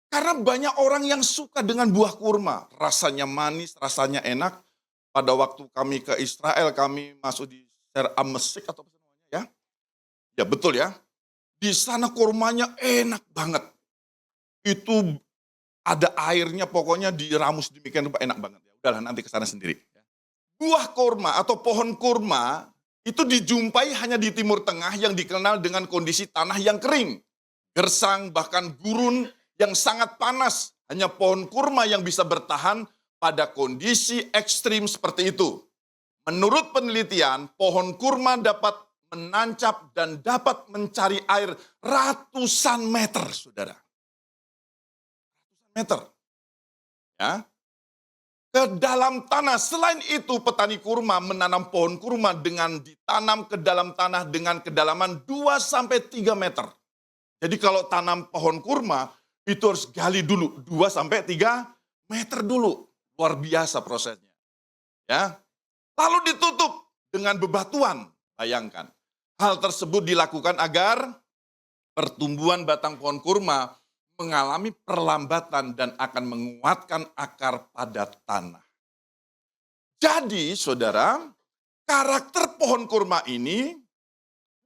Karena banyak orang yang suka dengan buah kurma. Rasanya manis, rasanya enak. Pada waktu kami ke Israel, kami masuk di Ser Amesik atau apa namanya ya. Ya betul ya. Di sana kurmanya enak banget. Itu ada airnya, pokoknya diramus demikian rupa, enak banget. Ya udahlah, nanti ke sana sendiri. Buah kurma atau pohon kurma itu dijumpai hanya di Timur Tengah yang dikenal dengan kondisi tanah yang kering, gersang, bahkan gurun yang sangat panas. Hanya pohon kurma yang bisa bertahan pada kondisi ekstrim seperti itu. Menurut penelitian, pohon kurma dapat menancap dan dapat mencari air ratusan meter, saudara. Meter. Ya. Ke dalam tanah. Selain itu petani kurma menanam pohon kurma dengan ditanam ke dalam tanah dengan kedalaman 2-3 meter. Jadi kalau tanam pohon kurma itu harus gali dulu 2-3 meter dulu. Luar biasa prosesnya. Ya. Lalu ditutup dengan bebatuan. Bayangkan. Hal tersebut dilakukan agar pertumbuhan batang pohon kurma mengalami perlambatan dan akan menguatkan akar pada tanah. Jadi, saudara, karakter pohon kurma ini,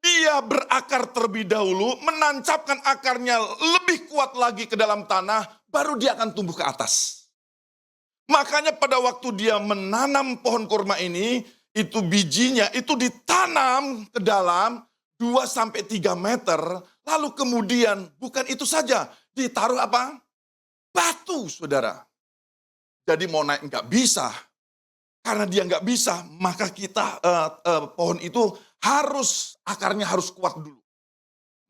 dia berakar terlebih dahulu, menancapkan akarnya lebih kuat lagi ke dalam tanah, baru dia akan tumbuh ke atas. Makanya pada waktu dia menanam pohon kurma ini, itu bijinya itu ditanam ke dalam 2-3 meter, lalu kemudian bukan itu saja, ditaruh apa? Batu, saudara. Jadi mau naik nggak bisa. Karena dia nggak bisa, maka kita pohon itu akarnya harus kuat dulu.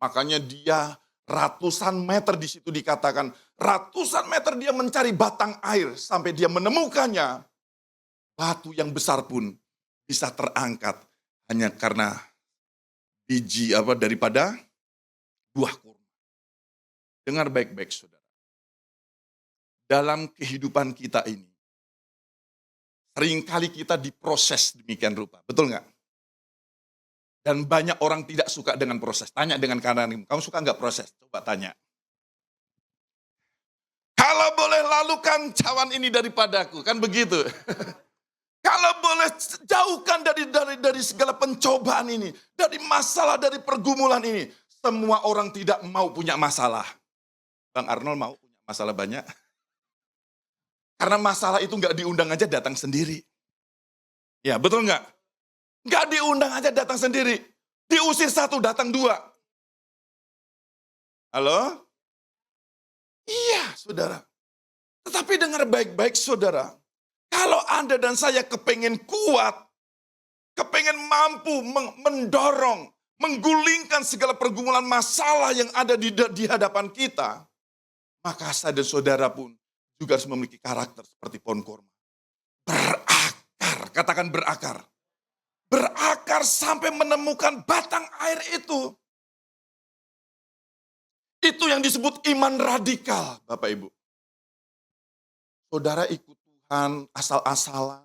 Makanya dia ratusan meter di situ dikatakan, ratusan meter dia mencari batang air sampai dia menemukannya. Batu yang besar pun bisa terangkat hanya karena daripada buah kurma. Dengar baik-baik saudara. Dalam kehidupan kita ini, seringkali kita diproses demikian rupa. Betul nggak? Dan banyak orang tidak suka dengan proses. Tanya dengan kanan, kamu suka nggak proses? Coba tanya. Kalau boleh lalukan cawan ini daripadaku, kan begitu. Kalau boleh jauhkan dari segala pencobaan ini, dari masalah, dari pergumulan ini. Semua orang tidak mau punya masalah. Bang Arnold mau punya masalah banyak. Karena masalah itu nggak diundang aja datang sendiri. Ya betul nggak? Nggak diundang aja datang sendiri. Diusir satu datang dua. Halo? Iya saudara. Tetapi dengar baik-baik saudara. Kalau Anda dan saya kepengen kuat, kepengen mampu mendorong, menggulingkan segala pergumulan masalah yang ada di hadapan kita, maka saya dan saudara pun juga harus memiliki karakter seperti pohon kurma. Berakar, katakan berakar. Berakar sampai menemukan batang air itu. Itu yang disebut iman radikal, Bapak Ibu. Saudara ikut Tuhan asal-asalan,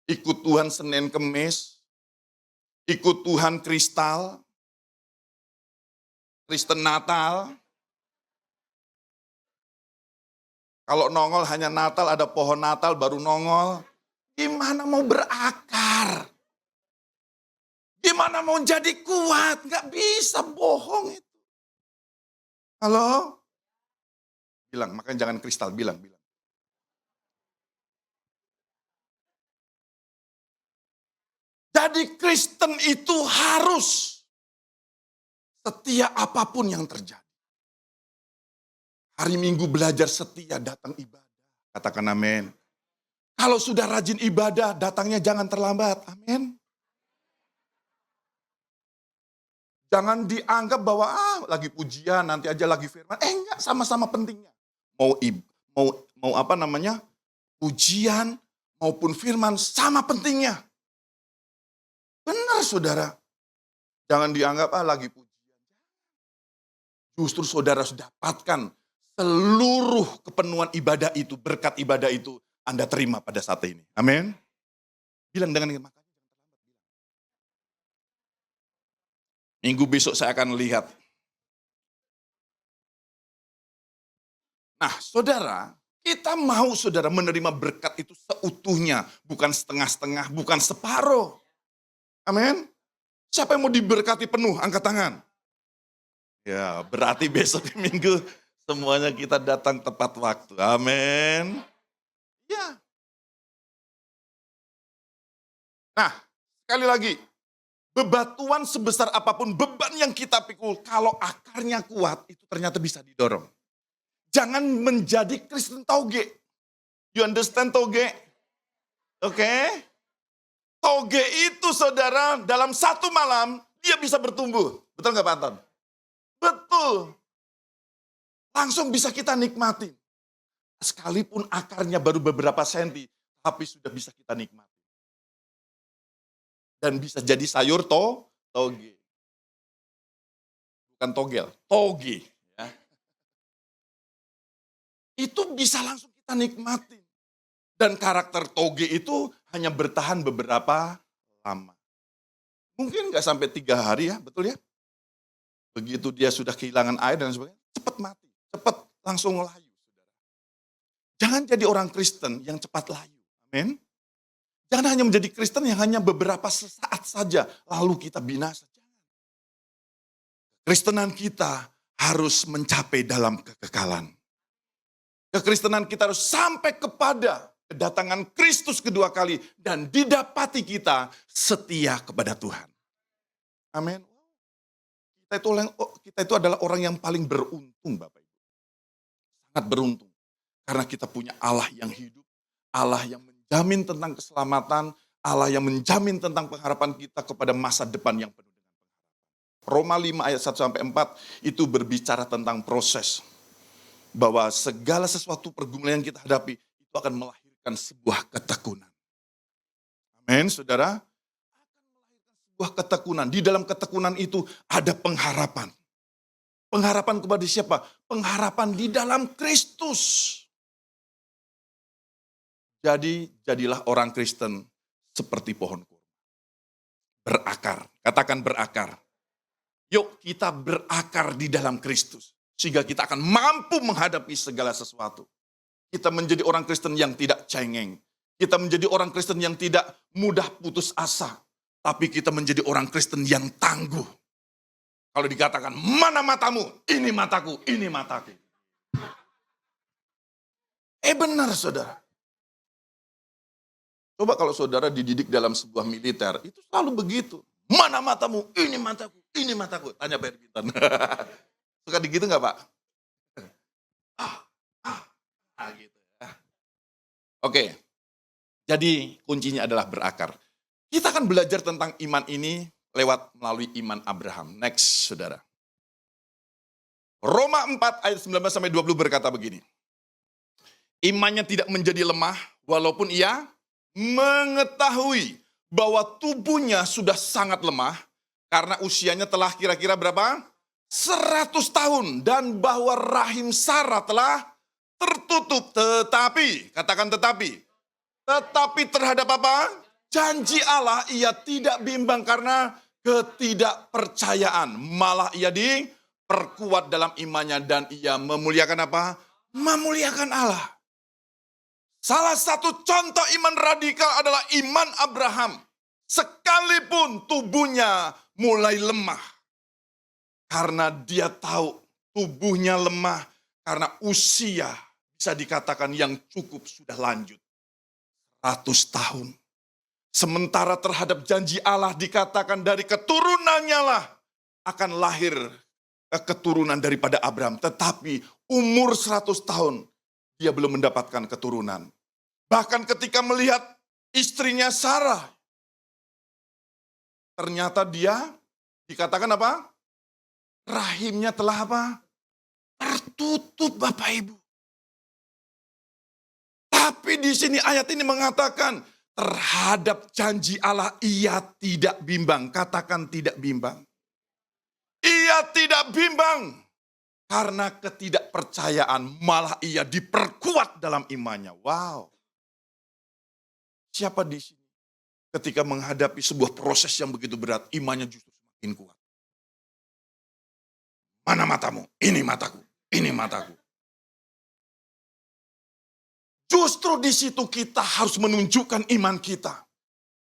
ikut Tuhan Senin Kemis, ikut Tuhan Kristal, Kristen Natal. Kalau nongol hanya Natal, ada pohon Natal baru nongol. Gimana mau berakar? Gimana mau jadi kuat? Gak bisa, bohong itu. Halo? Bilang, makanya jangan kristal, bilang. Jadi Kristen itu harus setia apapun yang terjadi. Hari Minggu belajar setia, datang ibadah. Katakan amin. Kalau sudah rajin ibadah, datangnya jangan terlambat. Amin. Jangan dianggap bahwa lagi pujian, nanti aja lagi firman. Enggak, sama-sama pentingnya. Mau apa namanya? Pujian maupun firman sama pentingnya. Benar saudara. Jangan dianggap lagi pujian. Justru saudara harus dapatkan seluruh kepenuhan ibadah itu, berkat ibadah itu Anda terima pada saat ini. Amin. Bilang dengan makanya. Minggu besok saya akan lihat. Nah, saudara, kita mau saudara menerima berkat itu seutuhnya, bukan setengah-setengah, bukan separuh. Amin. Siapa yang mau diberkati penuh? Angkat tangan. Ya, berarti besok Minggu semuanya kita datang tepat waktu. Amin. Ya. Nah, sekali lagi. Bebatuan sebesar apapun, beban yang kita pikul, kalau akarnya kuat, itu ternyata bisa didorong. Jangan menjadi Kristen toge. You understand toge? Oke? Toge itu saudara, dalam satu malam, dia bisa bertumbuh. Betul nggak Pak Anton? Betul. Langsung bisa kita nikmatin. Sekalipun akarnya baru beberapa senti, tapi sudah bisa kita nikmati. Dan bisa jadi sayur toge. Bukan togel, toge. Ya. Itu bisa langsung kita nikmatin. Dan karakter toge itu hanya bertahan beberapa lama. Mungkin nggak sampai 3 hari ya, betul ya? Begitu dia sudah kehilangan air dan sebagainya, cepat mati. Cepat langsung layu. Jangan jadi orang Kristen yang cepat layu. Amin. Jangan hanya menjadi Kristen yang hanya beberapa sesaat saja, lalu kita binasa. Kristenan kita harus mencapai dalam kekekalan. Kekristenan kita harus sampai kepada kedatangan Kristus kedua kali dan didapati kita setia kepada Tuhan. Amin. Kita itu adalah orang yang paling beruntung, Bapak Ibu. Sangat beruntung. Karena kita punya Allah yang hidup, Allah yang menjamin tentang keselamatan, Allah yang menjamin tentang pengharapan kita kepada masa depan yang penuh dengan pengharapan. Roma 5 ayat 1-4 itu berbicara tentang proses. Bahwa segala sesuatu pergumulan yang kita hadapi itu akan melahirkan sebuah ketekunan. Amin, saudara. Akan melahirkan sebuah ketekunan. Di dalam ketekunan itu ada pengharapan. Pengharapan kepada siapa? Pengharapan di dalam Kristus. Jadi, jadilah orang Kristen seperti pohon kurma. Berakar. Katakan berakar. Yuk kita berakar di dalam Kristus. Sehingga kita akan mampu menghadapi segala sesuatu. Kita menjadi orang Kristen yang tidak cengeng. Kita menjadi orang Kristen yang tidak mudah putus asa. Tapi kita menjadi orang Kristen yang tangguh. Kalau dikatakan, mana matamu? Ini mataku, ini mataku. Benar saudara. Coba kalau saudara dididik dalam sebuah militer, itu selalu begitu. Mana matamu? Ini mataku, ini mataku. Tanya Pak Erbitan. Suka digitu nggak Pak? Gitu. Oke, jadi kuncinya adalah berakar. Kita akan belajar tentang iman ini melalui iman Abraham. Next, saudara. Roma 4 ayat 19-20 berkata begini. Imannya tidak menjadi lemah walaupun ia mengetahui bahwa tubuhnya sudah sangat lemah karena usianya telah kira-kira berapa? 100 tahun dan bahwa rahim Sarah telah tertutup. Tetapi, katakan tetapi terhadap apa? Janji Allah ia tidak bimbang karena ketidakpercayaan. Malah ia diperkuat dalam imannya dan ia memuliakan apa? Memuliakan Allah. Salah satu contoh iman radikal adalah iman Abraham. Sekalipun tubuhnya mulai lemah. Karena dia tahu tubuhnya lemah. Karena usia bisa dikatakan yang cukup sudah lanjut. 100 tahun. Sementara terhadap janji Allah dikatakan dari keturunannya lah akan lahir keturunan daripada Abraham. Tetapi umur 100 tahun dia belum mendapatkan keturunan. Bahkan ketika melihat istrinya Sarah. Ternyata dia dikatakan apa? Rahimnya telah apa? Tertutup Bapak Ibu. Tapi di sini ayat ini mengatakan terhadap janji Allah ia tidak bimbang. Katakan tidak bimbang. Ia tidak bimbang. Karena ketidakpercayaan malah ia diperkuat dalam imannya. Wow. Siapa di sini ketika menghadapi sebuah proses yang begitu berat, imannya justru semakin kuat. Mana matamu? Ini mataku. Ini mataku. Justru di situ kita harus menunjukkan iman kita.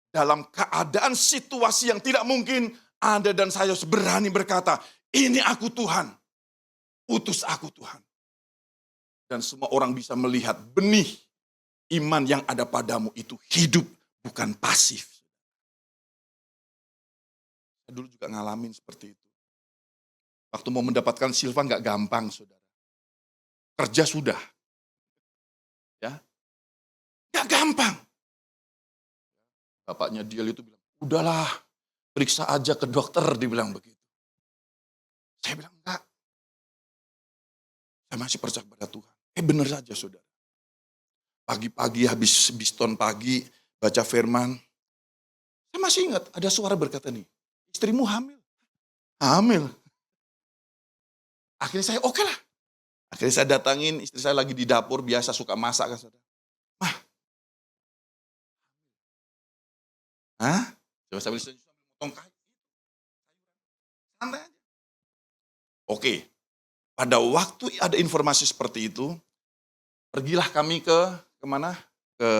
Dalam keadaan situasi yang tidak mungkin, Anda dan saya harus berani berkata, ini aku Tuhan. Utus aku Tuhan. Dan semua orang bisa melihat benih iman yang ada padamu itu hidup, bukan pasif. Saya dulu juga ngalamin seperti itu. Waktu mau mendapatkan silva nggak gampang, saudara. Kerja sudah. Ya, nggak gampang. Bapaknya dia itu bilang, udahlah, periksa aja ke dokter, dibilang begitu. Saya bilang, enggak. Saya masih percaya kepada Tuhan. Benar saja, saudara. Pagi-pagi habis biston pagi, baca firman. Saya masih ingat, ada suara berkata nih, istrimu hamil. Hamil. Akhirnya saya, oke lah. Akhirnya saya datangin, istri saya lagi di dapur, biasa suka masak kan saudara. Mah. Hah? Coba saya bisa potong kayu. Santai aja. Oke. Pada waktu ada informasi seperti itu, pergilah kami kemana? Ke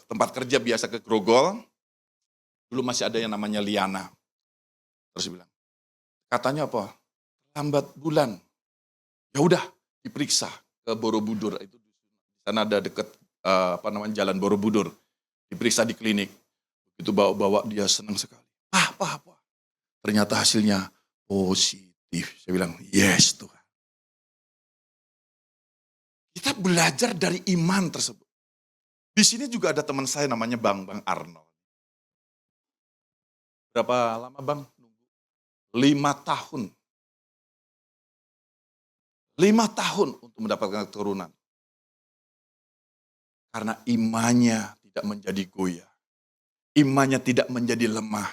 tempat kerja biasa, ke Grogol. Dulu masih ada yang namanya Liana. Terus dia bilang, katanya apa? Lambat bulan. Ya udah. Diperiksa ke Borobudur, itu di sana ada dekat jalan Borobudur. Diperiksa di klinik. Begitu bawa-bawa dia senang sekali. Apa? Ternyata hasilnya positif. Saya bilang, yes Tuhan. Kita belajar dari iman tersebut. Di sini juga ada teman saya namanya Bang Arnold. Berapa lama Bang? 5 tahun. 5 tahun untuk mendapatkan keturunan. Karena imannya tidak menjadi goyah. Imannya tidak menjadi lemah.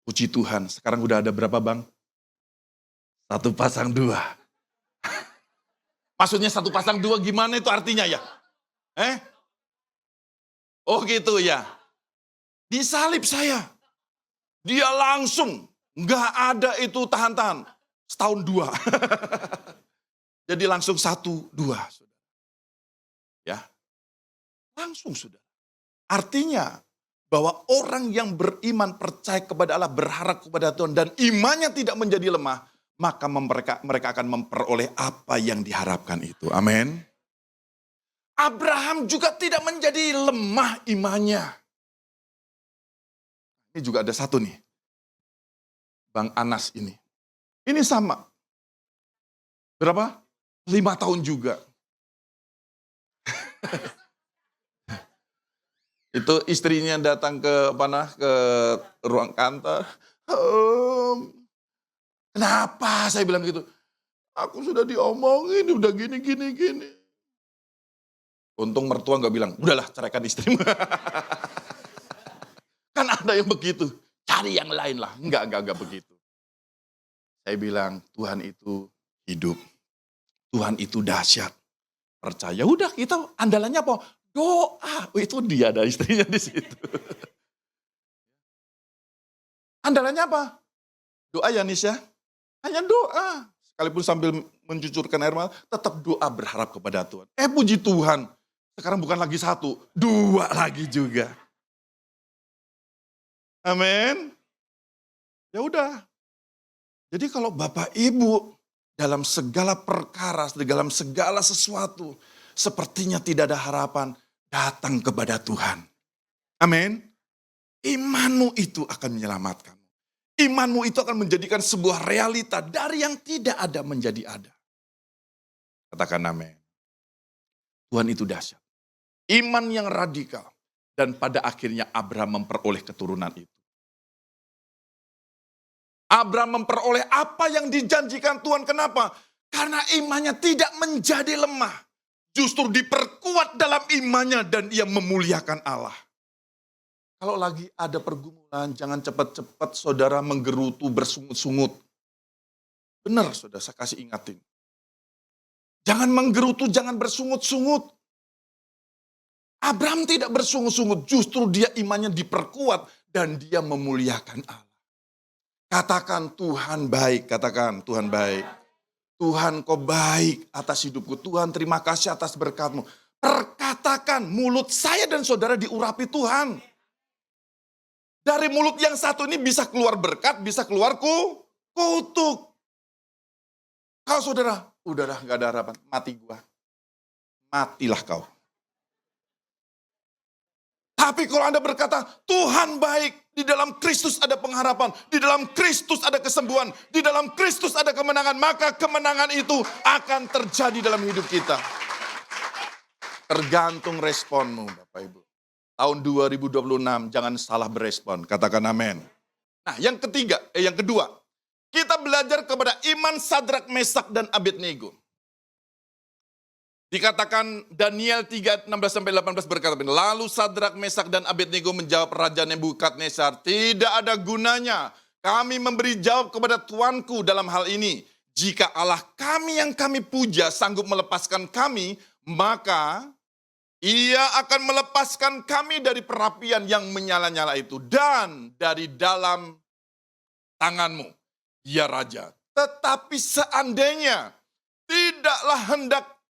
Puji Tuhan, sekarang udah ada berapa bang? 1 pasang 2. Maksudnya 1 pasang 2 gimana itu artinya ya? Oh gitu ya. Disalib saya. Dia langsung, nggak ada itu tahan-tahan. Setahun 2. Jadi langsung 1, 2. Ya, langsung sudah. Artinya bahwa orang yang beriman percaya kepada Allah, berharap kepada Tuhan, dan imannya tidak menjadi lemah, maka mereka akan memperoleh apa yang diharapkan itu. Amin. Abraham juga tidak menjadi lemah imannya. Ini juga ada satu nih. Bang Anas ini. Ini sama. Berapa? 5 tahun juga. Itu istrinya datang ke ruang kantor. Kenapa saya bilang gitu? Aku sudah diomongin, udah gini. Untung mertua nggak bilang, udahlah ceraikan istrimu. Kan ada yang begitu, cari yang lain lah. Enggak begitu. Saya bilang, Tuhan itu hidup. Tuhan itu dahsyat. Percaya, udah kita andalannya apa? Doa. Oh, itu dia ada istrinya di situ. Andalannya apa? Doa ya Nis ya. Hanya doa. Sekalipun sambil mencucurkan air mata, tetap doa berharap kepada Tuhan. Puji Tuhan. Sekarang bukan lagi 1, 2 lagi juga. Amin. Ya udah. Jadi kalau Bapak Ibu dalam segala perkara, dalam segala sesuatu, sepertinya tidak ada harapan, datang kepada Tuhan. Amin. Imanmu itu akan menyelamatkanmu. Imanmu itu akan menjadikan sebuah realita dari yang tidak ada menjadi ada. Katakan amin. Tuhan itu dahsyat. Iman yang radikal. Dan pada akhirnya Abraham memperoleh keturunan itu. Abraham memperoleh apa yang dijanjikan Tuhan. Kenapa? Karena imannya tidak menjadi lemah. Justru diperkuat dalam imannya dan ia memuliakan Allah. Kalau lagi ada pergumulan, jangan cepat-cepat saudara menggerutu bersungut-sungut. Benar saudara, saya kasih ingatin. Jangan menggerutu, jangan bersungut-sungut. Abraham tidak bersungut-sungut, justru dia imannya diperkuat dan dia memuliakan Allah. Katakan Tuhan baik, katakan Tuhan baik. Tuhan kau baik atas hidupku, Tuhan terima kasih atas berkat-Mu. Perkatakan mulut saya dan saudara diurapi Tuhan. Dari mulut yang satu ini bisa keluar berkat, bisa keluar kutuk. Kalau saudara, udahlah gak ada harapan, mati gua. Matilah kau. Tapi kalau Anda berkata, Tuhan baik, di dalam Kristus ada pengharapan, di dalam Kristus ada kesembuhan, di dalam Kristus ada kemenangan, maka kemenangan itu akan terjadi dalam hidup kita. Tergantung responmu, Bapak Ibu. Tahun 2026, jangan salah berespon, katakan amin. Nah, yang kedua, kita belajar kepada iman Sadrak, Mesak, dan Abednego. Dikatakan Daniel 3, 16-18 berkata, lalu Sadrak, Mesak, dan Abednego menjawab Raja Nebukadnezar, tidak ada gunanya kami memberi jawab kepada tuanku dalam hal ini. Jika Allah kami yang kami puja sanggup melepaskan kami, maka Ia akan melepaskan kami dari perapian yang menyala-nyala itu dan dari dalam tanganmu, ya Raja. Tetapi seandainya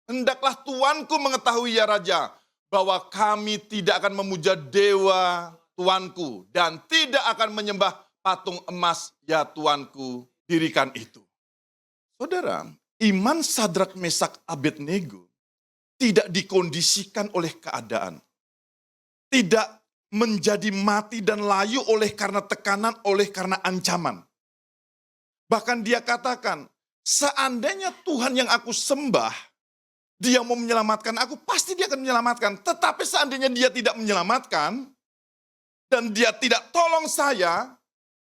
hendaklah tuanku mengetahui ya Raja, bahwa kami tidak akan memuja dewa tuanku dan tidak akan menyembah patung emas ya tuanku, dirikan itu. Saudara, iman Sadrak, Mesak, Abednego tidak dikondisikan oleh keadaan. Tidak menjadi mati dan layu oleh karena tekanan, oleh karena ancaman. Bahkan dia katakan, seandainya Tuhan yang aku sembah, dia mau menyelamatkan aku, pasti dia akan menyelamatkan. Tetapi seandainya dia tidak menyelamatkan, dan dia tidak tolong saya,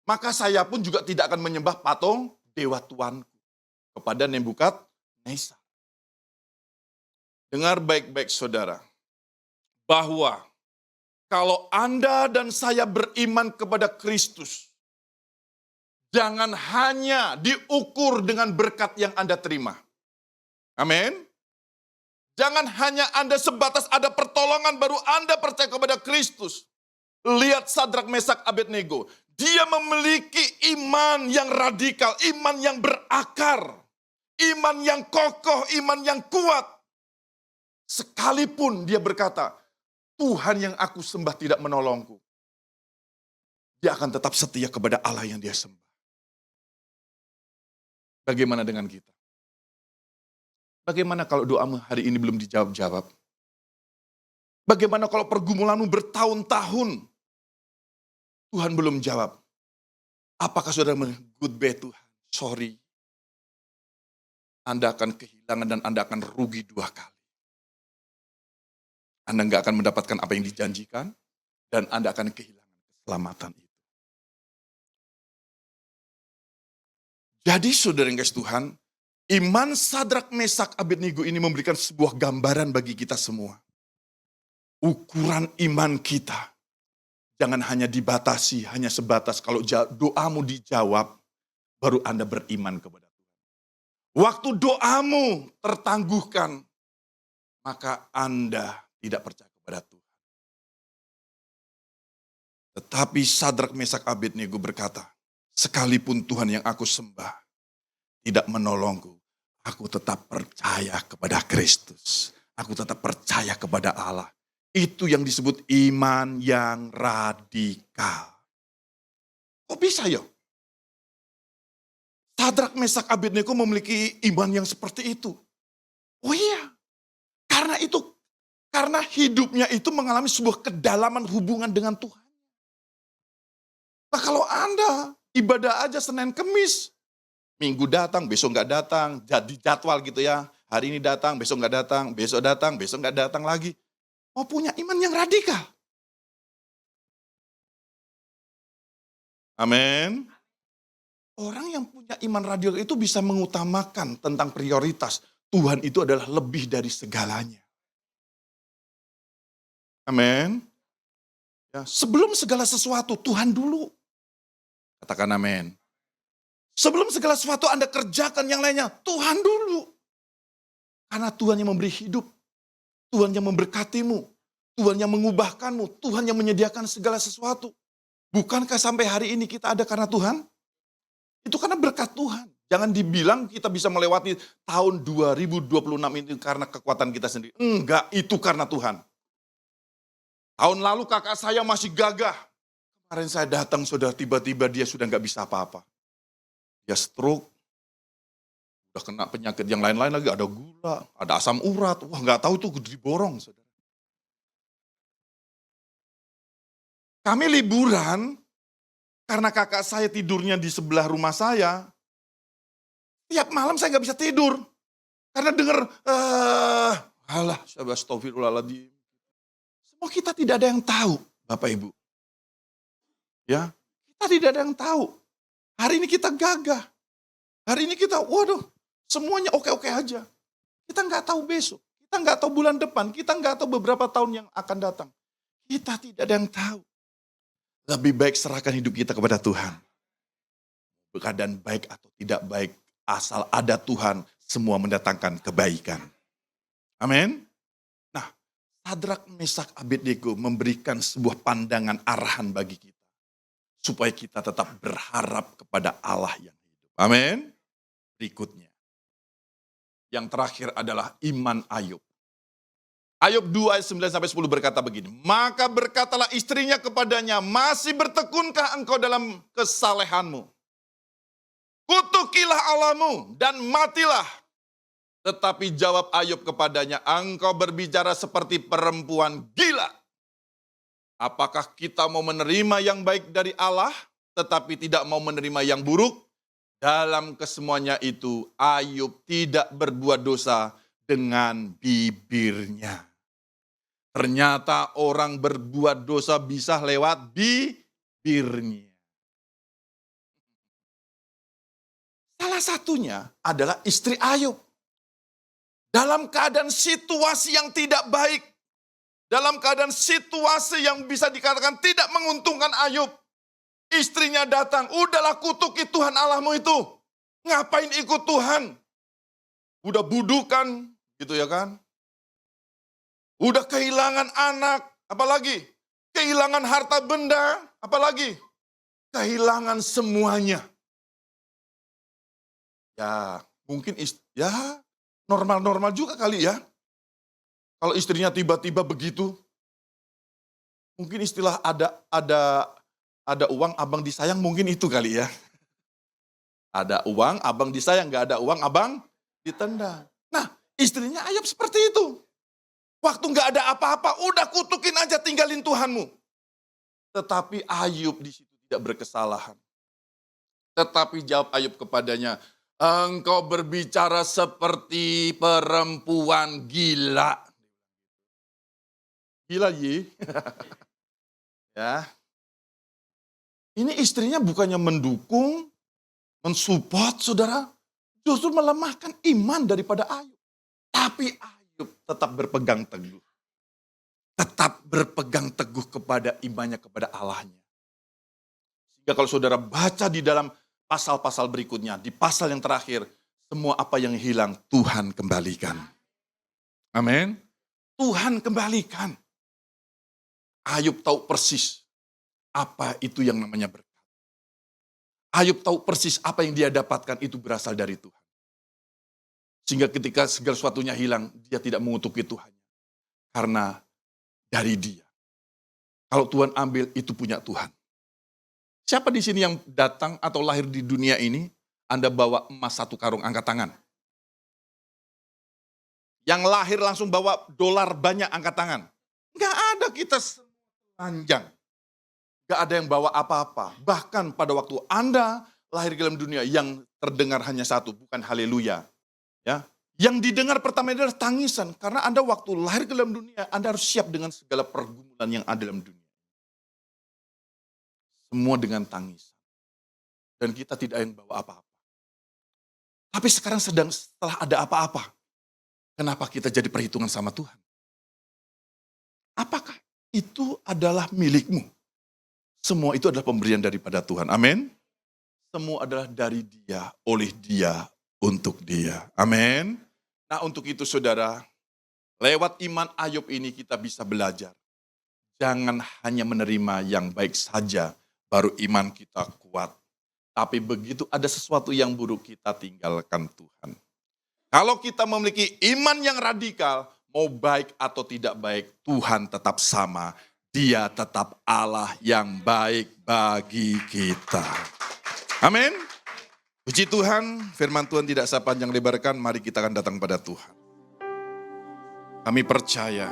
maka saya pun juga tidak akan menyembah patung dewa tuanku kepada Nebukadnezar. Dengar baik-baik saudara, bahwa kalau Anda dan saya beriman kepada Kristus, Jangan hanya diukur dengan berkat yang Anda terima. Amin. Jangan hanya Anda sebatas ada pertolongan baru Anda percaya kepada Kristus. Lihat Sadrak, Mesak, Abednego. Dia memiliki iman yang radikal, iman yang berakar, iman yang kokoh, iman yang kuat. Sekalipun dia berkata, Tuhan yang aku sembah tidak menolongku. Dia akan tetap setia kepada Allah yang dia sembah. Bagaimana dengan kita? Bagaimana kalau doamu hari ini belum dijawab-jawab? Bagaimana kalau pergumulanmu bertahun-tahun Tuhan belum jawab? Apakah saudara goodbye Tuhan? Sorry. Anda akan kehilangan dan Anda akan rugi 2 kali. Anda nggak akan mendapatkan apa yang dijanjikan dan Anda akan kehilangan keselamatan itu. Jadi saudara yang kasih Tuhan, iman Sadrak, Mesak, Abednego ini memberikan sebuah gambaran bagi kita semua. Ukuran iman kita jangan hanya dibatasi, hanya sebatas kalau doamu dijawab, baru Anda beriman kepada Tuhan. Waktu doamu tertangguhkan, maka Anda tidak percaya kepada Tuhan. Tetapi Sadrak, Mesak, Abednego berkata, sekalipun Tuhan yang aku sembah tidak menolongku, aku tetap percaya kepada Kristus. Aku tetap percaya kepada Allah. Itu yang disebut iman yang radikal. Kok bisa ya? Sadrak, Mesak, Abednego memiliki iman yang seperti itu. Oh iya, karena hidupnya itu mengalami sebuah kedalaman hubungan dengan Tuhan. Nah kalau Anda ibadah aja Senin Kemis, Minggu datang, besok nggak datang, jadi jadwal gitu ya. Hari ini datang, besok nggak datang, besok nggak datang lagi. Mau punya iman yang radikal. Amin. Orang yang punya iman radikal itu bisa mengutamakan tentang prioritas. Tuhan itu adalah lebih dari segalanya. Amin. Ya, sebelum segala sesuatu, Tuhan dulu. Katakan amin. Sebelum segala sesuatu Anda kerjakan yang lainnya, Tuhan dulu. Karena Tuhan yang memberi hidup, Tuhan yang memberkatimu, Tuhan yang mengubahkanmu, Tuhan yang menyediakan segala sesuatu. Bukankah sampai hari ini kita ada karena Tuhan? Itu karena berkat Tuhan. Jangan dibilang kita bisa melewati tahun 2026 ini karena kekuatan kita sendiri. Enggak, itu karena Tuhan. Tahun lalu kakak saya masih gagah. Kemarin saya datang, saudara, tiba-tiba dia sudah nggak bisa apa-apa. Dia stroke, udah kena penyakit yang lain-lain lagi, ada gula, ada asam urat. Wah, nggak tahu tuh diborong, saudara. Kami liburan, karena kakak saya tidurnya di sebelah rumah saya. Tiap malam saya nggak bisa tidur. Karena dengar, astagfirullahaladzim. Semua kita tidak ada yang tahu, Bapak Ibu. Ya, kita tidak ada yang tahu. Hari ini kita gagah. Hari ini kita, waduh, semuanya oke-oke aja. Kita nggak tahu besok. Kita nggak tahu bulan depan. Kita nggak tahu beberapa tahun yang akan datang. Kita tidak ada yang tahu. Lebih baik serahkan hidup kita kepada Tuhan. Keadaan baik atau tidak baik, asal ada Tuhan, semua mendatangkan kebaikan. Amin. Nah, Sadrak, Mesak, Abednego memberikan sebuah pandangan arahan bagi kita. Supaya kita tetap berharap kepada Allah yang hidup. Amin. Berikutnya. Yang terakhir adalah iman Ayub. Ayub 2 ayat 9-10 berkata begini. Maka berkatalah istrinya kepadanya, masih bertekunkah engkau dalam kesalehanmu? Kutukilah Allahmu dan matilah. Tetapi jawab Ayub kepadanya, engkau berbicara seperti perempuan gila. Apakah kita mau menerima yang baik dari Allah, tetapi tidak mau menerima yang buruk? Dalam kesemuanya itu, Ayub tidak berbuat dosa dengan bibirnya. Ternyata orang berbuat dosa bisa lewat bibirnya. Salah satunya adalah istri Ayub. Dalam keadaan situasi yang tidak baik, dalam keadaan situasi yang bisa dikatakan tidak menguntungkan Ayub, Istrinya datang, udahlah kutuki Tuhan Allahmu itu. Ngapain ikut Tuhan? Udah budukan, gitu ya kan? Udah kehilangan anak, apalagi? Kehilangan harta benda, apalagi? Kehilangan semuanya. Ya, mungkin normal-normal juga kali ya. Kalau istrinya tiba-tiba begitu, mungkin istilah ada uang abang disayang, mungkin itu kali ya. Ada uang abang disayang, nggak ada uang abang ditendang. Nah, istrinya Ayub seperti itu. Waktu nggak ada apa-apa, udah kutukin aja, tinggalin Tuhanmu. Tetapi Ayub di situ tidak berkesalahan. Tetapi jawab Ayub kepadanya, engkau berbicara seperti perempuan gila. Gila ye. Ya. Ini istrinya bukannya mendukung, mensupport saudara, justru melemahkan iman daripada Ayub. Tapi Ayub tetap berpegang teguh. Tetap berpegang teguh kepada imannya, kepada Allahnya. Sehingga kalau saudara baca di dalam pasal-pasal berikutnya, di pasal yang terakhir, semua apa yang hilang Tuhan kembalikan. Amin. Tuhan kembalikan. Ayub tahu persis apa itu yang namanya berkat. Ayub tahu persis apa yang dia dapatkan itu berasal dari Tuhan. Sehingga ketika segala sesuatunya hilang, dia tidak mengutuki Tuhan. Karena dari dia. Kalau Tuhan ambil, itu punya Tuhan. Siapa di sini yang datang atau lahir di dunia ini, Anda bawa emas 1 karung, angkat tangan. Yang lahir langsung bawa dolar banyak, angkat tangan. Enggak ada, kita panjang. Gak ada yang bawa apa-apa. Bahkan pada waktu Anda lahir di dalam dunia, yang terdengar hanya satu, bukan haleluya. Ya, yang didengar pertama adalah tangisan. Karena Anda waktu lahir ke dalam dunia, Anda harus siap dengan segala pergumulan yang ada dalam dunia. Semua dengan tangisan. Dan kita tidak yang bawa apa-apa. Tapi sekarang setelah ada apa-apa, kenapa kita jadi perhitungan sama Tuhan? Apakah itu adalah milikmu? Semua itu adalah pemberian daripada Tuhan. Amin. Semua adalah dari Dia, oleh Dia, untuk Dia. Amin. Nah, untuk itu saudara, lewat iman Ayub ini kita bisa belajar. Jangan hanya menerima yang baik saja, baru iman kita kuat. Tapi begitu ada sesuatu yang buruk, kita tinggalkan Tuhan. Kalau kita memiliki iman yang radikal, mau baik atau tidak baik, Tuhan tetap sama. Dia tetap Allah yang baik bagi kita. Amin. Puji Tuhan, firman Tuhan tidak saya panjang lebarkan, mari kita akan datang pada Tuhan. Kami percaya,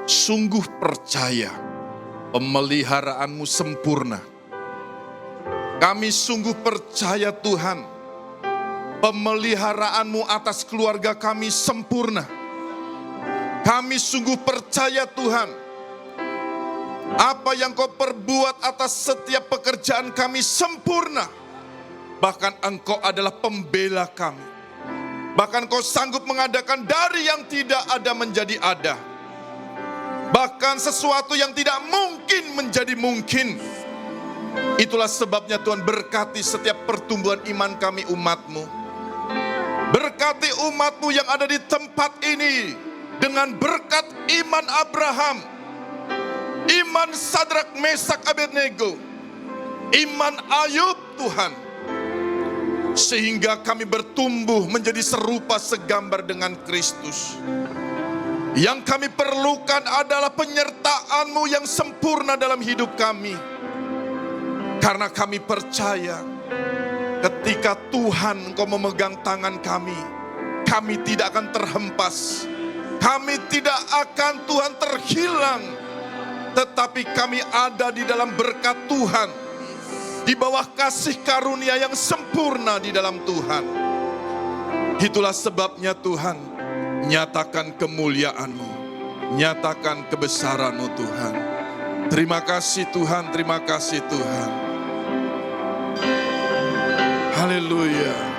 sungguh percaya, pemeliharaanmu sempurna. Kami sungguh percaya Tuhan, pemeliharaanmu atas keluarga kami sempurna. Kami sungguh percaya Tuhan, apa yang Kau perbuat atas setiap pekerjaan kami sempurna. Bahkan Engkau adalah pembela kami. Bahkan Kau sanggup mengadakan dari yang tidak ada menjadi ada. Bahkan sesuatu yang tidak mungkin menjadi mungkin. Itulah sebabnya Tuhan berkati setiap pertumbuhan iman kami umat-Mu. Berkati umat-Mu yang ada di tempat ini. Dengan berkat iman Abraham, iman Sadrak, Mesak, Abednego, iman Ayub Tuhan. Sehingga kami bertumbuh menjadi serupa segambar dengan Kristus. Yang kami perlukan adalah penyertaan-Mu yang sempurna dalam hidup kami. Karena kami percaya ketika Tuhan Engkau memegang tangan kami tidak akan terhempas. Kami tidak akan Tuhan terhilang, tetapi kami ada di dalam berkat Tuhan, di bawah kasih karunia yang sempurna di dalam Tuhan. Itulah sebabnya Tuhan, nyatakan kemuliaan-Mu, nyatakan kebesaran-Mu Tuhan. Terima kasih Tuhan, terima kasih Tuhan. Haleluya.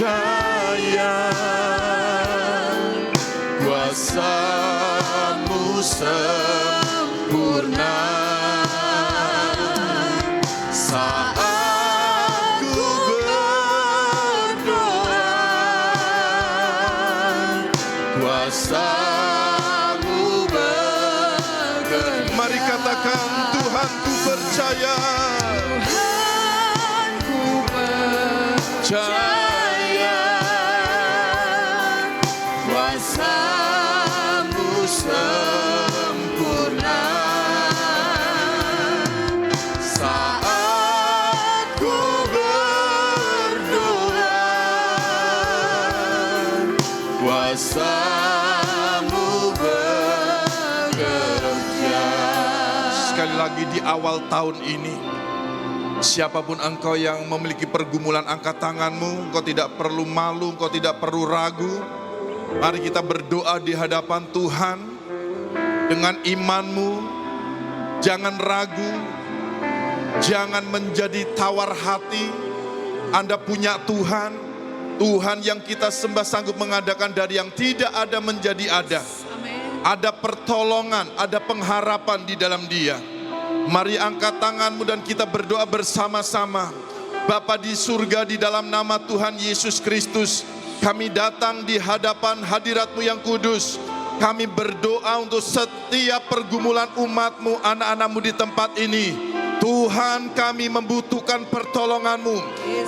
Percaya kuasamu sempurna. Saat ku berdoa, kuasamu bekerja. Mari katakan, Tuhan ku percaya. Tuhan ku percaya, kuasamu sempurna. Saat ku berdoa, kuasamu bekerja. Sekali lagi di awal tahun ini, siapapun engkau yang memiliki pergumulan, angkat tanganmu. Engkau tidak perlu malu, engkau tidak perlu ragu. Mari kita berdoa di hadapan Tuhan dengan imanmu. Jangan ragu, jangan menjadi tawar hati. Anda punya Tuhan, Tuhan yang kita sembah sanggup mengadakan dari yang tidak ada menjadi ada. Ada pertolongan, ada pengharapan di dalam Dia. Mari angkat tanganmu dan kita berdoa bersama-sama. Bapa di surga, di dalam nama Tuhan Yesus Kristus, kami datang di hadapan hadirat-Mu yang kudus. Kami berdoa untuk setiap pergumulan umat-Mu, anak-anak-Mu di tempat ini. Tuhan, kami membutuhkan pertolongan-Mu,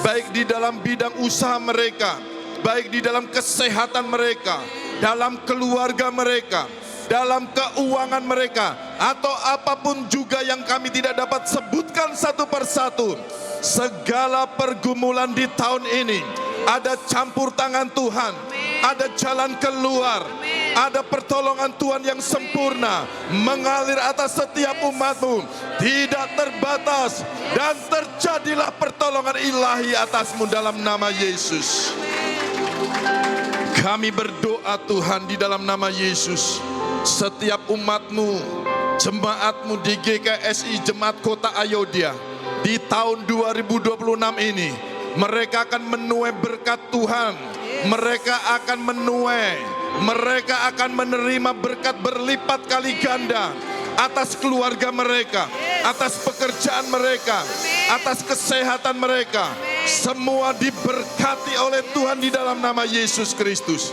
baik di dalam bidang usaha mereka, baik di dalam kesehatan mereka, dalam keluarga mereka, dalam keuangan mereka, atau apapun juga yang kami tidak dapat sebutkan satu persatu. Segala pergumulan di tahun ini, ada campur tangan Tuhan, ada jalan keluar, ada pertolongan Tuhan yang sempurna mengalir atas setiap umat-Mu, tidak terbatas, dan terjadilah pertolongan ilahi atasmu dalam nama Yesus. Kami berdoa Tuhan di dalam nama Yesus, setiap umat-Mu, jemaat-Mu di GKSI Jemaat Kota Ayodhya di tahun 2026 ini, mereka akan menuai berkat Tuhan. Mereka akan menuai, mereka akan menerima berkat berlipat kali ganda atas keluarga mereka, atas pekerjaan mereka, atas kesehatan mereka. Semua diberkati oleh Tuhan di dalam nama Yesus Kristus.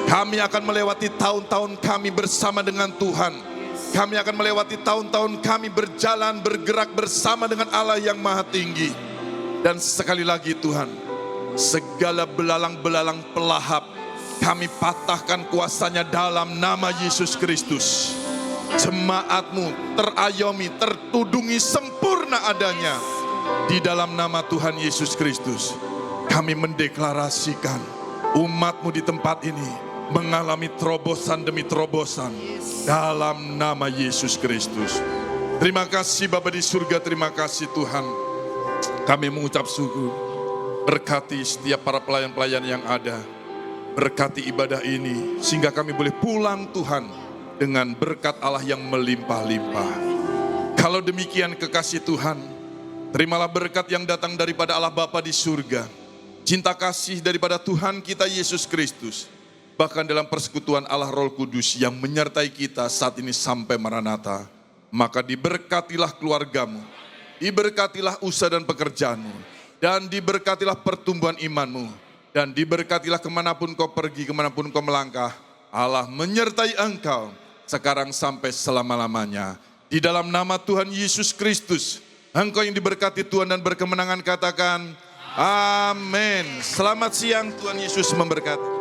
Kami akan melewati tahun-tahun kami bersama dengan Tuhan. Kami akan melewati tahun-tahun kami berjalan, bergerak bersama dengan Allah yang Maha Tinggi. Dan sekali lagi Tuhan, segala belalang-belalang pelahap kami patahkan kuasanya dalam nama Yesus Kristus. Jemaat-Mu terayomi, tertudungi sempurna adanya di dalam nama Tuhan Yesus Kristus. Kami mendeklarasikan umat-Mu di tempat ini mengalami terobosan demi terobosan dalam nama Yesus Kristus. Terima kasih Bapa di surga, terima kasih Tuhan. Kami mengucap syukur. Berkati setiap para pelayan-pelayan yang ada. Berkati ibadah ini sehingga kami boleh pulang Tuhan dengan berkat Allah yang melimpah-limpah. Kalau demikian kekasih Tuhan, terimalah berkat yang datang daripada Allah Bapa di surga, cinta kasih daripada Tuhan kita Yesus Kristus, bahkan dalam persekutuan Allah Roh Kudus yang menyertai kita saat ini sampai Maranatha. Maka diberkatilah keluargamu, diberkatilah usaha dan pekerjaanmu, dan diberkatilah pertumbuhan imanmu, dan diberkatilah kemanapun kau pergi, kemanapun kau melangkah. Allah menyertai engkau sekarang sampai selama-lamanya. Di dalam nama Tuhan Yesus Kristus, engkau yang diberkati Tuhan dan berkemenangan katakan, amin. Selamat siang, Tuhan Yesus memberkati.